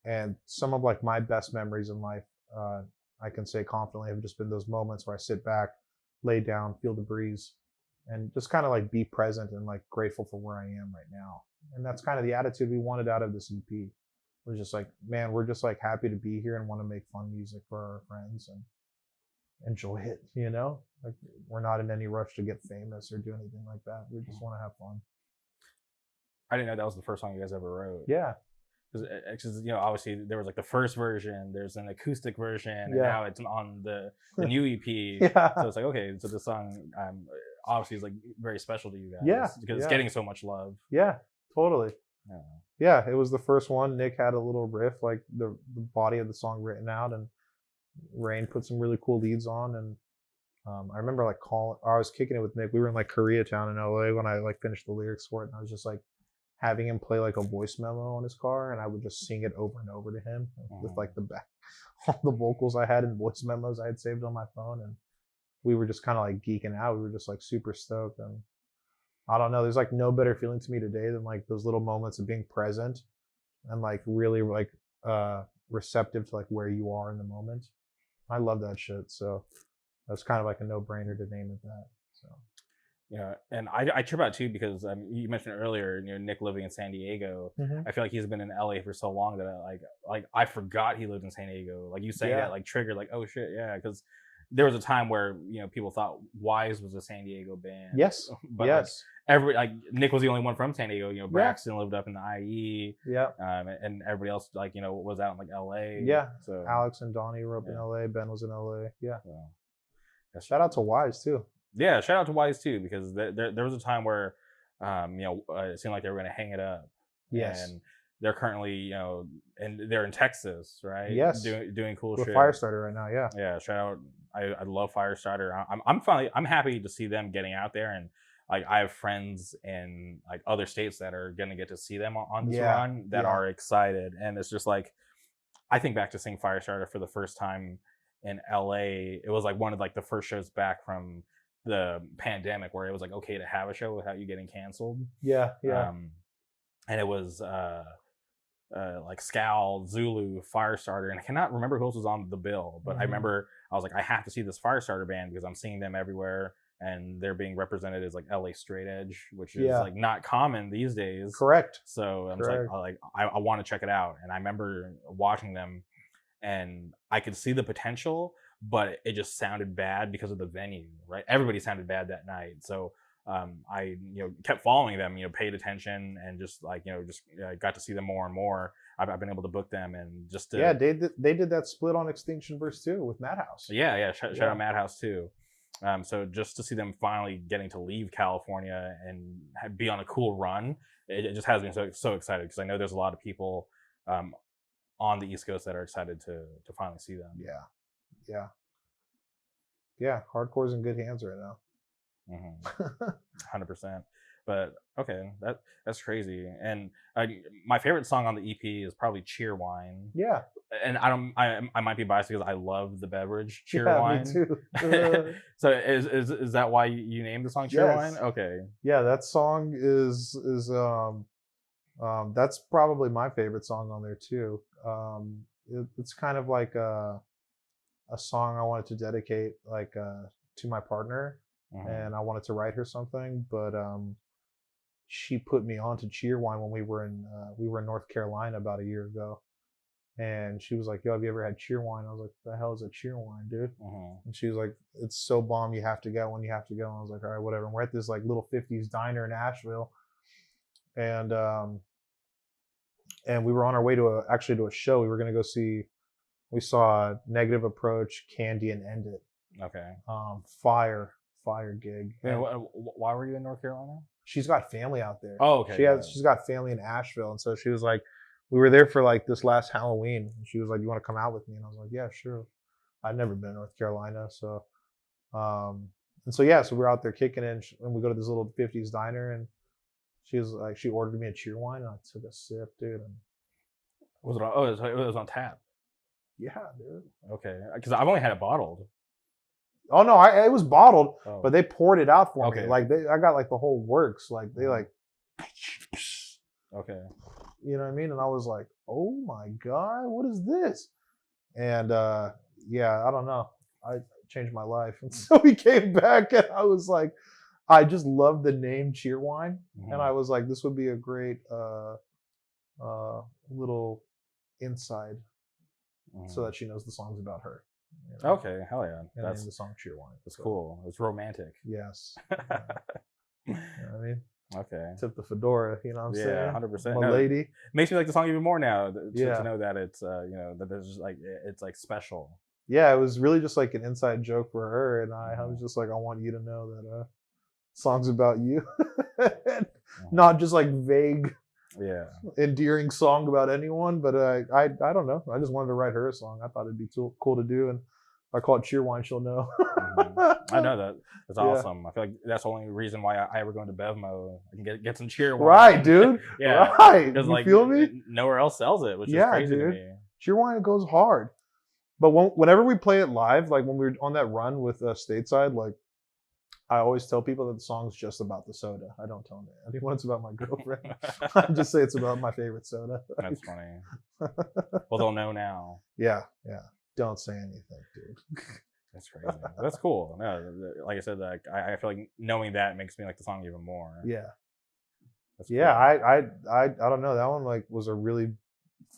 And some of like my best memories in life, I can say confidently, have just been those moments where I sit back, lay down, feel the breeze, and just kind of like be present and like grateful for where I am right now. And that's kind of the attitude we wanted out of this EP. We're just like, man, we're just like happy to be here and want to make fun music for our friends and enjoy it, you know? Like, we're not in any rush to get famous or do anything like that. We just want to have fun. I didn't know that was the first song you guys ever wrote. Yeah. Because, you know, obviously there was like the first version, there's an acoustic version, and now it's on the new EP. Yeah. So it's like, okay, so the song obviously is like very special to you guys. Yeah. Because it's getting so much love. Yeah, totally. Yeah. Yeah, it was the first one. Nick had a little riff, like the body of the song written out, and Rain put some really cool leads on, and I remember like I was kicking it with Nick. We were in like Koreatown in LA when I like finished the lyrics for it, and I was just like having him play like a voice memo on his car, and I would just sing it over and over to him with like the back, all the vocals I had in voice memos I had saved on my phone, and we were just kind of like geeking out. We were just like super stoked, and I don't know. There's like no better feeling to me today than like those little moments of being present and like really like receptive to like where you are in the moment. I love that shit. So that's kind of like a no-brainer to name it that. So Yeah, and I trip out too because you mentioned earlier, Nick living in San Diego. I feel like he's been in LA for so long that I forgot he lived in San Diego. Like you saying that like triggered like, oh shit, yeah, because there was a time where people thought Wise was a San Diego band. Yes, but yes. Like Nick was the only one from San Diego. Braxton lived up in the IE. Yeah. And everybody else was out in like LA. Yeah. So Alex and Donnie were up in LA. Ben was in LA. Yeah. So, shout out to Wise too. Yeah, shout out to Wise too, because there was a time where it seemed like they were going to hang it up. Yes. And they're currently and they're in Texas, right? Yes. Doing cool with shit. Firestarter right now. Yeah. Yeah. Shout out. I love Firestarter. I'm happy to see them getting out there, and like I have friends in like other states that are gonna get to see them on this run that are excited, and it's just like I think back to seeing Firestarter for the first time in LA. It was like one of like the first shows back from the pandemic where it was like okay to have a show without you getting canceled. Yeah. And it was like Scal, Zulu, Firestarter, and I cannot remember who else was on the bill, but I remember I was like, I have to see this Firestarter band because I'm seeing them everywhere, and they're being represented as like LA straight edge, which is like not common these days. Correct. So I want to check it out, and I remember watching them, and I could see the potential, but it just sounded bad because of the venue, right? Everybody sounded bad that night, so. I kept following them, paid attention, and just got to see them more and more. I've been able to book them, and just to, they did that split on Extinction Verse 2 with Madhouse. Shout out Madhouse too. So just to see them finally getting to leave California and be on a cool run, it just has me so excited, because I know there's a lot of people on the East Coast that are excited to finally see them. Yeah. Hardcore's in good hands right now. 100%. But okay, that's crazy. And my favorite song on the EP is probably Cheerwine. Yeah. And I might be biased because I love the beverage Cheerwine. Me too. So is that why you named the song Cheerwine? Yes. Okay. Yeah, that song is that's probably my favorite song on there too. It's kind of like a song I wanted to dedicate to my partner. And I wanted to write her something, but she put me on to Cheerwine when we were in North Carolina about a year ago, and she was like, "Yo, have you ever had Cheerwine?" I was like, "What the hell is a Cheerwine, dude?" And she was like, "It's so bomb, you have to get one, you have to go." And I was like, "All right, whatever." And we're at this like little 50s diner in Asheville, and we were on our way to a show. We were gonna go see. We saw Negative Approach, Candy, and End It. Okay. Fire gig. And why were you in North Carolina? She's got family out there. Oh, okay. She's got family in Asheville, and so she was like, we were there for like this last Halloween, and she was like, "You want to come out with me?" And I was like, "Yeah, sure." I'd never been to North Carolina, so so we're out there kicking it, and we go to this little 50s diner, and she was like, she ordered me a Cheerwine, and I took a sip, dude. And was it? Oh, it was on tap. Yeah, dude. Okay, because I've only had it bottled. Oh no, it was bottled, but they poured it out for me. Like I got like the whole works. Like they like. Okay. You know what I mean? And I was like, "Oh my god, what is this?" And I don't know. I changed my life, and so we came back, and I was like, I just love the name Cheerwine, and I was like, this would be a great little inside, so that she knows the song's about her. Okay, hell yeah. And that's the song Cheerwine. That's cool. It's romantic. Yes. You know what I mean? Okay. Tip the fedora, you know what I'm saying? Yeah, 100%. My lady. Makes me like the song even more now to know that it's that there's just like it's like special. Yeah, it was really just like an inside joke for her, and I was just like, I want you to know that song's about you. Not just like vague endearing song about anyone, but I don't know. I just wanted to write her a song. I thought it'd be too cool to do, and if I call it Cheerwine, she'll know. I know that. That's awesome. I feel like that's the only reason why I ever go into Bevmo. I can get some Cheerwine. Right, dude. Right. Because you feel me? Nowhere else sells it, which is crazy to me. Cheerwine goes hard. But whenever we play it live, like when we were on that run with Stateside, like I always tell people that the song's just about the soda. I don't tell them anyone it's about my girlfriend. I just say it's about my favorite soda. That's funny. Well, they'll know now. Yeah. Don't say anything, dude. That's crazy. That's cool. No, like I said, like I feel like knowing that makes me like the song even more. Yeah. That's cool. Yeah, I don't know. That one like was a really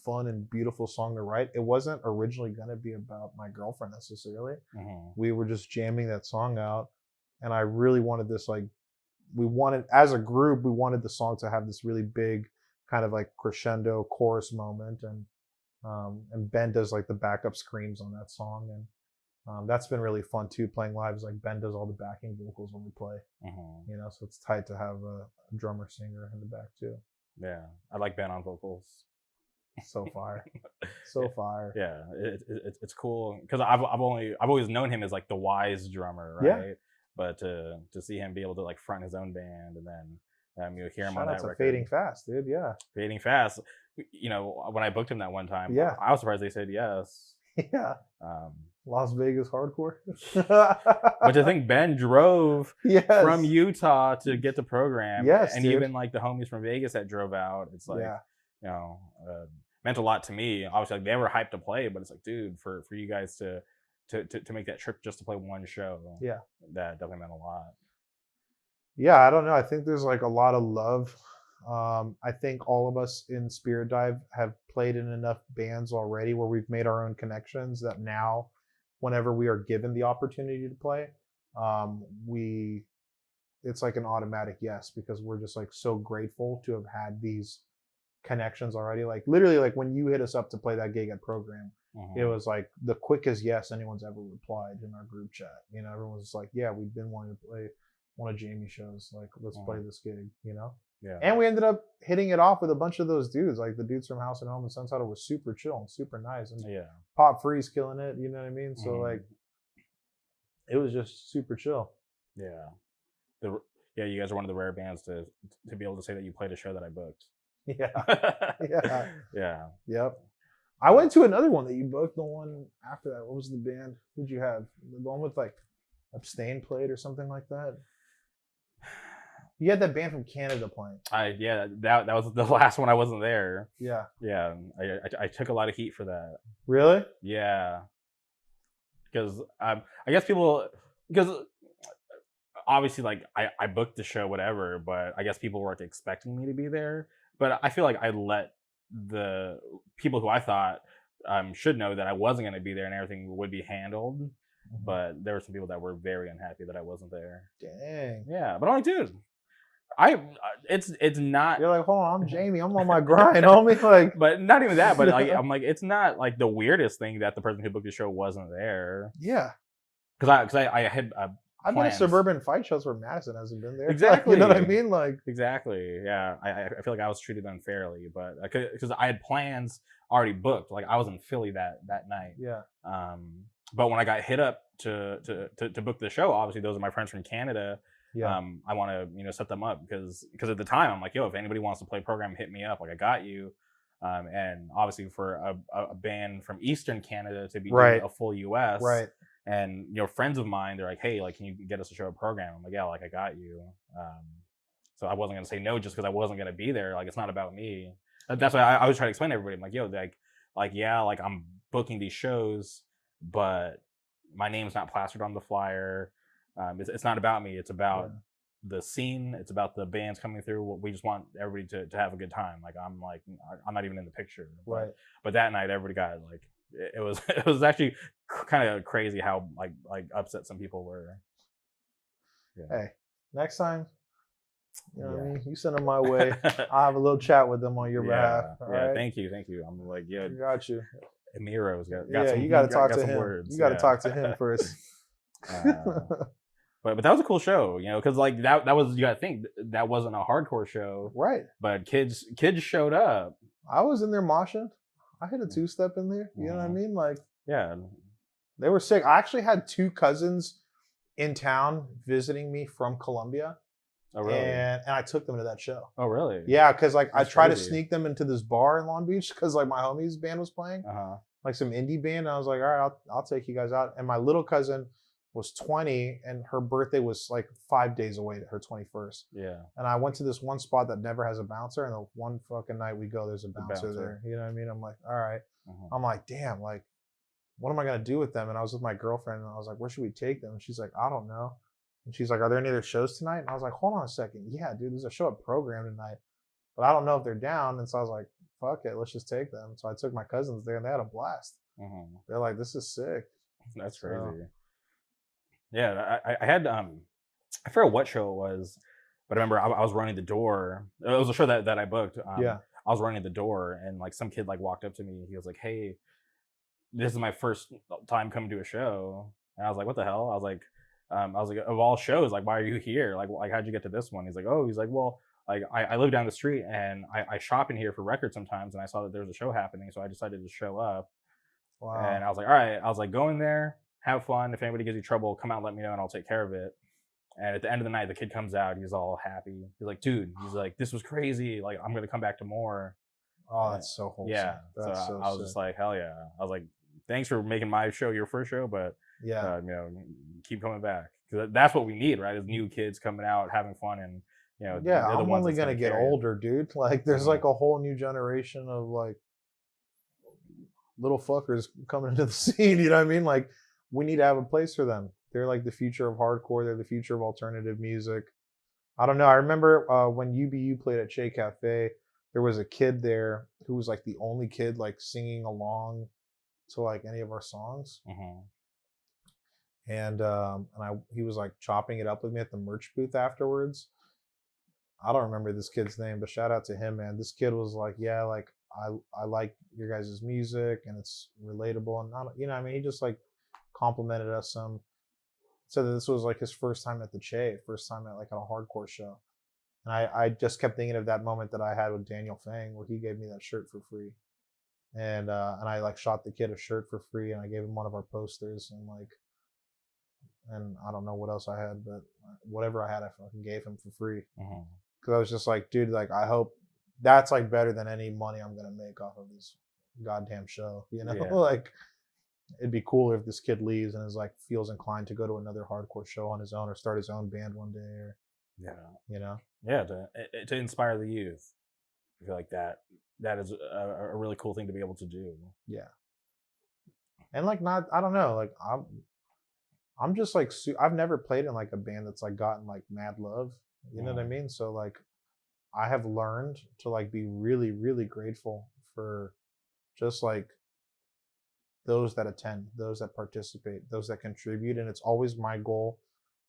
fun and beautiful song to write. It wasn't originally gonna be about my girlfriend necessarily. We were just jamming that song out, and I really wanted this as a group, we wanted the song to have this really big kind of like crescendo chorus moment, and Ben does like the backup screams on that song, and that's been really fun too. Playing live is like Ben does all the backing vocals when we play, you know, so it's tight to have a drummer singer in the back too. Yeah, I like Ben on vocals. So fire. Fire. Yeah, it's cool because I've always known him as like the wise drummer, right? Yeah. But to see him be able to like front his own band, and then you hear him on that record. Fading Fast, dude. Yeah. Fading Fast. You know, when I booked him that one time, yeah, I was surprised they said yes. Yeah. Las Vegas hardcore. Which I think Ben drove from Utah to get the program. Yes, and dude. Even like the homies from Vegas that drove out, it's like, you know, meant a lot to me. Obviously, like they were hyped to play, but it's like, dude, for you guys to make that trip just to play one show, that definitely meant a lot. Yeah, I don't know. I think there's like a lot of love. I think all of us in Spirit Dive have played in enough bands already where we've made our own connections that now, whenever we are given the opportunity to play, it's like an automatic yes, because we're just like so grateful to have had these connections already. Like literally, like when you hit us up to play that gig at Program, it was like the quickest yes anyone's ever replied in our group chat. You know, everyone's just like, yeah, we've been wanting to play one of Jamie's shows. Like, let's play this gig, you know? Yeah. And we ended up hitting it off with a bunch of those dudes. Like the dudes from House and Home and Sunsetter were super chill and super nice. And Pop Free's killing it, you know what I mean? So like, it was just super chill. Yeah. You guys are one of the rare bands to be able to say that you played a show that I booked. Yeah. Yeah. Yep. I went to another one that you booked, the one after that. What was the band? Who'd you have? The one with like Abstain played or something like that? You had that band from Canada playing. That was the last one I wasn't there. Yeah. Yeah. I took a lot of heat for that. Really? Yeah. Because I guess because obviously like I booked the show, whatever, but I guess people weren't expecting me to be there. But I feel like I let the people who I thought should know that I wasn't going to be there and everything would be handled. But there were some people that were very unhappy that I wasn't there. Dang. Yeah, but I'm like, dude, it's not. You're like, hold on, I'm Jamie. I'm on my grind, homie. Like, but not even that. But like, I'm like, it's not like the weirdest thing that the person who booked the show wasn't there. Yeah. Because I had. I've been at suburban fight shows where Madison hasn't been there. Exactly. You know what I mean? Like, exactly. Yeah. I feel like I was treated unfairly, but because I had plans already booked. Like I was in Philly that night. Yeah. But when I got hit up to book the show, obviously those are my friends from Canada. Yeah. I want to set them up because at the time I'm like, yo, if anybody wants to play Program, hit me up. Like I got you. And obviously for a band from Eastern Canada to be doing a full US. Right. And friends of mine, they're like, hey, like, can you get us a show Program? I'm like, yeah, like I got you. So I wasn't gonna say no just because I wasn't gonna be there. Like it's not about me. That's why I was trying to explain to everybody. I'm like, yo, like yeah, like I'm booking these shows, but my name's not plastered on the flyer. It's not about me. It's about the scene. It's about the bands coming through. We just want everybody to have a good time. Like I'm not even in the picture. But that night, everybody got like. It was actually kind of crazy how like upset some people were. Yeah. Hey, next time, you know what I mean? You send them my way. I'll have a little chat with them on your behalf. All right? Thank you. I'm like, I got you. Emiro's got some, you got to talk to some him. Words. You got to talk to him first. But that was a cool show, you know, because like that was, you gotta think that wasn't a hardcore show, Right. but kids showed up. I was in there moshing. I hit a 2-step in there. You know what I mean? Like, yeah, they were sick. I actually had 2 cousins in town visiting me from Colombia. oh really? And I took them to that show. Oh really? Yeah, because like That's I tried to crazy. sneak them into this bar in Long Beach because like my homie's band was playing, like some indie band. And I was like, all right, I'll take you guys out. And my little cousin was 20, and her birthday was like 5 days away, her 21st. Yeah. And I went to this one spot that never has a bouncer, and the one fucking night we go, there's a bouncer there. You know what I mean? I'm like, all right. I'm like, damn, like, what am I gonna do with them? And I was with my girlfriend, and I was like, where should we take them? And she's like, I don't know. And she's like, are there any other shows tonight? And I was like, hold on a second. Yeah, dude, there's a show at Program tonight, but I don't know if they're down. And so I was like, fuck it, let's just take them. So I took my cousins there, and they had a blast. They're like, this is sick. That's crazy. So, yeah, I had I forget what show it was, but I remember I was running the door. It was a show that I booked. Yeah. I was running the door, and like some kid like walked up to me. He was like, hey, this is my first time coming to a show. And I was like, what the hell? I was like, of all shows, like, why are you here? Like how'd you get to this one? He's like, well, like I live down the street, and I shop in here for records sometimes, and I saw that there was a show happening, so I decided to show up. Wow. And I was like, all right. I was like, go in there, have fun. If anybody gives you trouble, come out and let me know, and I'll take care of it. And at the end of the night, the kid comes out. He's all happy. He's like, dude, he's like, this was crazy. Like, I'm going to come back to more. Oh, that's so wholesome. Yeah. That's so I was just like, hell yeah. I was like, thanks for making my show your first show, but yeah, you know, keep coming back. Because that's what we need, right? Is new kids coming out, having fun, and, you know, yeah, I'm only going to get older, dude. Like, there's like a whole new generation of like little fuckers coming into the scene. You know what I mean? Like, we need to have a place for them. They're like the future of hardcore. They're the future of alternative music. I don't know. I remember when UBU played at Che Cafe, there was a kid there who was like the only kid like singing along to like any of our songs. And he was like chopping it up with me at the merch booth afterwards. I don't remember this kid's name, but shout out to him, man. This kid was like, yeah, like I like your guys' music, and it's relatable, and not, you know, I mean, he just like complimented us some. So this was like his first time at the Che, first time at like a hardcore show. And I just kept thinking of that moment that I had with Daniel Fang, where he gave me that shirt for free. And I like shot the kid a shirt for free, and I gave him one of our posters, and I don't know what else I had, but whatever I had, I fucking gave him for free. Cause I was just like, dude, like, I hope that's like better than any money I'm going to make off of this goddamn show. You know, like, it'd be cooler if this kid leaves and is like, feels inclined to go to another hardcore show on his own, or start his own band one day, or, you know? Yeah. To inspire the youth. I feel like that is a really cool thing to be able to do. Yeah. And like, I don't know, like I'm just like, I've never played in like a band that's like gotten like mad love. You know what I mean? So like, I have learned to like be really, really grateful for just like those that attend, those that participate, those that contribute. And it's always my goal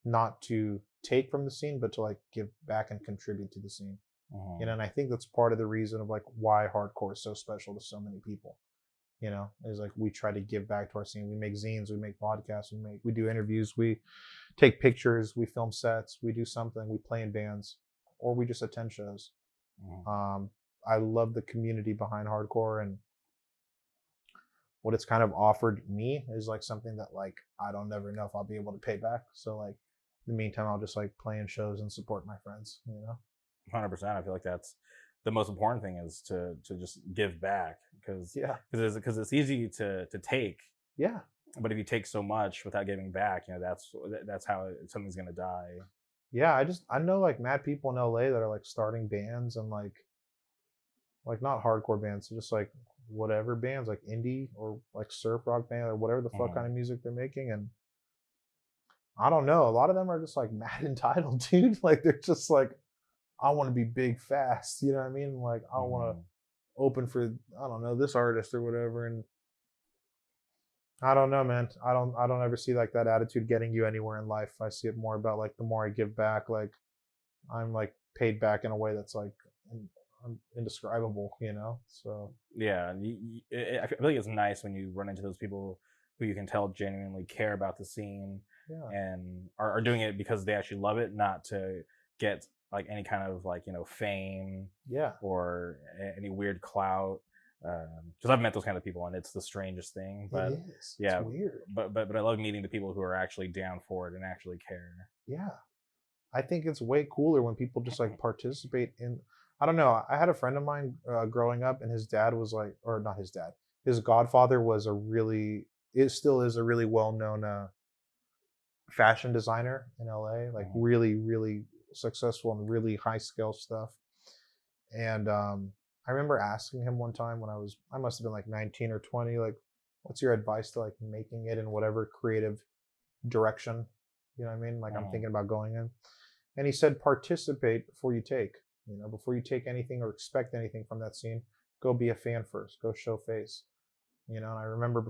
not to take from the scene, but to like give back and contribute to the scene. You know, and I think that's part of the reason of like why hardcore is so special to so many people. You know, is like we try to give back to our scene. We make zines, we make podcasts, we do interviews, we take pictures, we film sets, we do something, we play in bands, or we just attend shows. I love the community behind hardcore, and what it's kind of offered me is like something that like I don't never know if I'll be able to pay back. So like in the meantime, I'll just like play in shows and support my friends, you know? 100%. I feel like that's the most important thing, is to just give back, because it's easy to take. Yeah. But if you take so much without giving back, you know, that's how something's gonna die. Yeah, I know like mad people in LA that are like starting bands, and like not hardcore bands, so just like whatever bands, like indie or like surf rock band or whatever the fuck kind of music they're making. And I don't know, a lot of them are just like mad entitled, dude. Like they're just like, I want to be big fast, you know what I mean? Like I want to open for, I don't know, this artist or whatever. And I don't know, man. I don't ever see like that attitude getting you anywhere in life. I see it more about like the more I give back, like I'm like paid back in a way that's like indescribable, you know? So yeah, I feel like it's nice when you run into those people who you can tell genuinely care about the scene, and are doing it because they actually love it, not to get like any kind of like fame or any weird clout. Because I've met those kind of people and it's the strangest thing. But it is. Yeah, it's weird. But I love meeting the people who are actually down for it and actually care. Yeah, I think it's way cooler when people just like participate in. I don't know. I had a friend of mine growing up, and his dad was like, or not his dad, his godfather was it still is a really well known fashion designer in LA, like really, really successful and really high scale stuff. And I remember asking him one time when I must have been like 19 or 20, like, what's your advice to like making it in whatever creative direction, you know what I mean? Like I'm thinking about going in. And he said, participate before you take, before you take anything or expect anything from that scene, go be a fan first, go show face. And I remember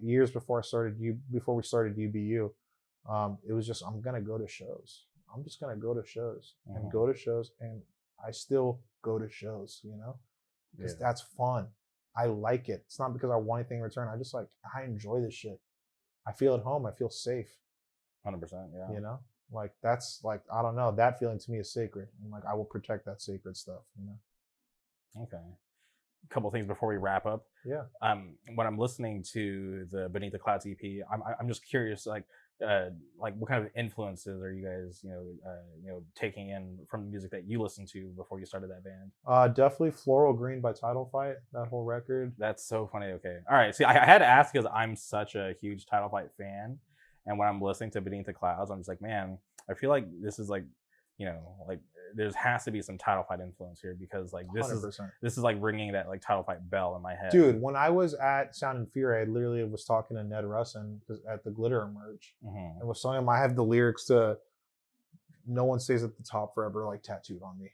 years before we started UBU, it was just, I'm gonna go to shows. I'm just gonna go to shows and go to shows, and I still go to shows, because that's fun. I like it. It's not because I want anything in return. I enjoy this shit. I feel at home. I feel safe. 100%. Yeah. Like that's like, I don't know. That feeling to me is sacred, and like I will protect that sacred stuff. Okay. A couple things before we wrap up. Yeah. When I'm listening to the Beneath the Clouds EP, I'm just curious, like what kind of influences are you guys, taking in from the music that you listened to before you started that band? Definitely Floral Green by Title Fight. That whole record. That's so funny. Okay. All right. See, I had to ask because I'm such a huge Title Fight fan. And when I'm listening to Beneath the Clouds, I'm just like, man, I feel like this is like, like there has to be some Title Fight influence here, because like this 100%. is like ringing that like Title Fight bell in my head. Dude, when I was at Sound and Fury, I literally was talking to Ned Russin at the Glitter Emerge, and was telling him I have the lyrics to "No One Stays at the Top Forever" like tattooed on me,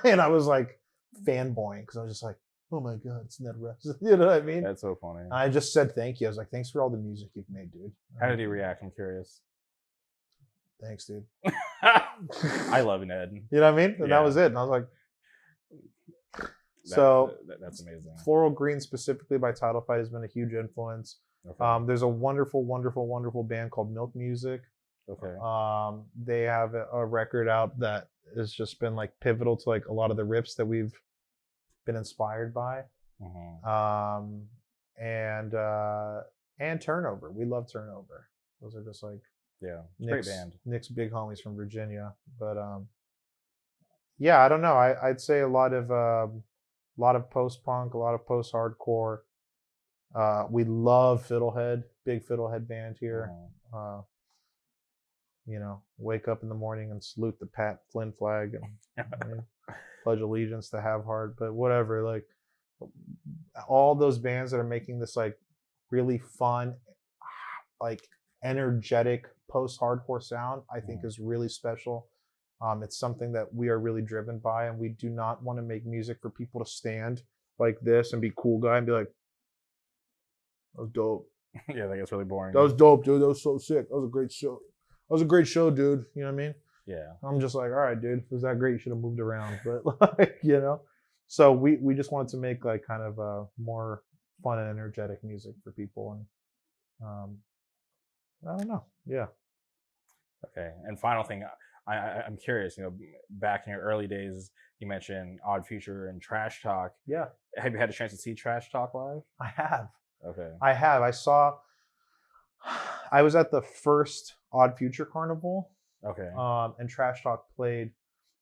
and I was like fanboying because I was just like, oh my god, it's Ned Russin. You know what I mean? That's so funny. And I just said thank you. I was like, thanks for all the music you've made, dude. How did he react? I'm curious. Thanks, dude. I love Ned. You know what I mean? And that was it. And I was like, that's amazing. Floral Green specifically by Title Fight has been a huge influence. Okay. There's a wonderful, wonderful, wonderful band called Milk Music. Okay. They have a record out that has just been like pivotal to like a lot of the riffs that we've been inspired by. And Turnover. We love Turnover. Those are just like great band. Nick's big homies from Virginia. But yeah, I don't know. I'd say a lot of post punk, a lot of post hardcore. We love Fiddlehead, big Fiddlehead band here. Wake up in the morning and salute the Pat Flynn flag and pledge allegiance to Have Heart, but whatever. Like all those bands that are making this like really fun, like energetic post-hardcore sound, I think is really special. It's something that we are really driven by, and we do not want to make music for people to stand like this and be cool guy and be like, that was dope. Yeah, that gets really boring. That was dope, dude. That was so sick. That was a great show. That was a great show, dude. You know what I mean? Yeah. I'm just like, all right, dude, it was that great. You should have moved around. But like, so we just wanted to make like kind of more fun and energetic music for people. And I don't know. Yeah. Okay. And final thing, I'm curious, back in your early days, you mentioned Odd Future and Trash Talk. Yeah. Have you had a chance to see Trash Talk live? I have. Okay. I have. I was at the first Odd Future Carnival. Okay. And Trash Talk played.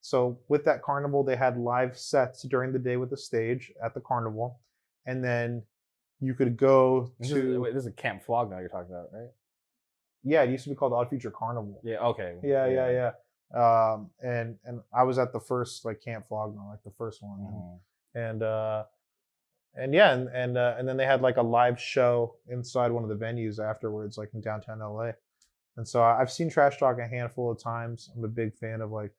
So with that carnival, they had live sets during the day with the stage at the carnival. And then you could go this is Camp Flogna you're talking about, right? Yeah, it used to be called Odd Future Carnival. Yeah, okay. Yeah. And I was at the first like Camp Flogna, like the first one. And then they had like a live show inside one of the venues afterwards, like in downtown LA. And so I've seen Trash Talk a handful of times. I'm a big fan of like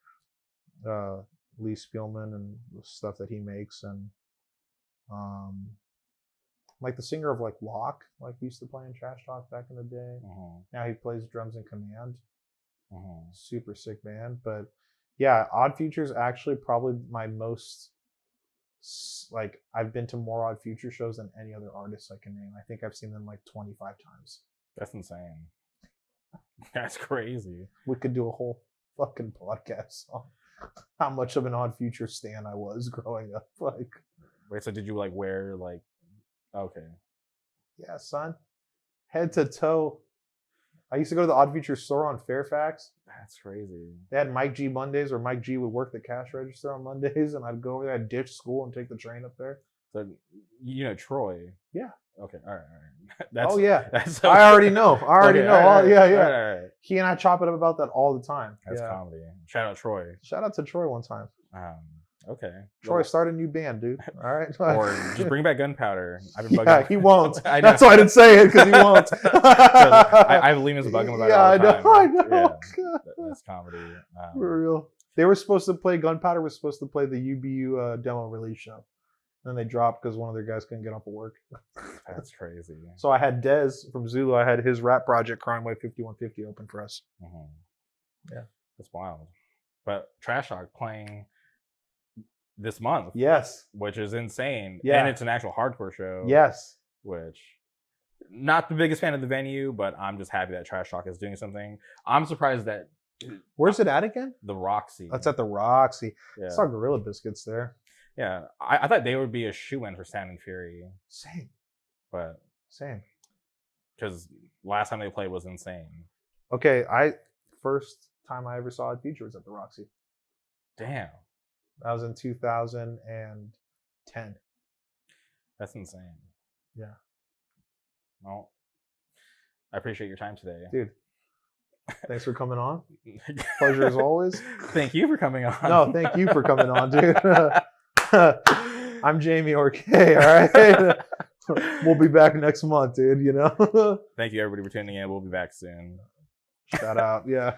Lee Spielman and the stuff that he makes, and like the singer of like Lock, like used to play in Trash Talk back in the day. Now he plays drums in Command. Super sick band. But yeah, Odd Future is actually probably my most, like, I've been to more Odd Future shows than any other artist I can name. I think I've seen them like 25 times. That's insane. That's crazy. We could do a whole fucking podcast on how much of an Odd Future stan I was growing up. Like, wait, so did you like wear like? Okay. Yeah, son. Head to toe. I used to go to the Odd Future store on Fairfax. That's crazy. They had Mike G Mondays where Mike G would work the cash register on Mondays, and I'd go over there, I'd ditch school and take the train up there. So, you know Troy. Yeah. Okay. All right. That's, oh, yeah. That's I already know. I already know. All right, yeah, yeah. all right. He and I chop it up about that all the time. That's comedy. Shout out Troy. Shout out to Troy one time. Okay. Troy, start a new band, dude. All right. Or just bring back Gunpowder. I've been bugging. Yeah, he won't. I know. That's why I didn't say it, because he won't. I've Lena's bugging him about it all the time. I know. Yeah, that's comedy. For real. They were supposed to play, Gunpowder was supposed to play the UBU demo release show. And then they dropped because one of their guys couldn't get off of work. That's crazy. So I had Dez from Zulu. I had his rap project, Crime Wave 5150, open for us. Yeah. That's wild. But Trash Talk playing this month. Yes. Which is insane. Yeah. And it's an actual hardcore show. Yes. Which, not the biggest fan of the venue, but I'm just happy that Trash Talk is doing something. I'm surprised that. Where's it at again? The Roxy. That's at the Roxy. Yeah. I saw Gorilla Biscuits there. Yeah. I thought they would be a shoe-in for Sound and Fury. Same. But. Same. Because last time they played was insane. Okay, first time I ever saw Odd Future was at the Roxy. Damn. That was in 2010. That's insane. Yeah. Well, I appreciate your time today. Dude, thanks for coming on. Pleasure as always. Thank you for coming on. No, thank you for coming on, dude. I'm Jamie Orkay, all right? We'll be back next month, dude, you know? Thank you, everybody, for tuning in. We'll be back soon. Shout out, yeah.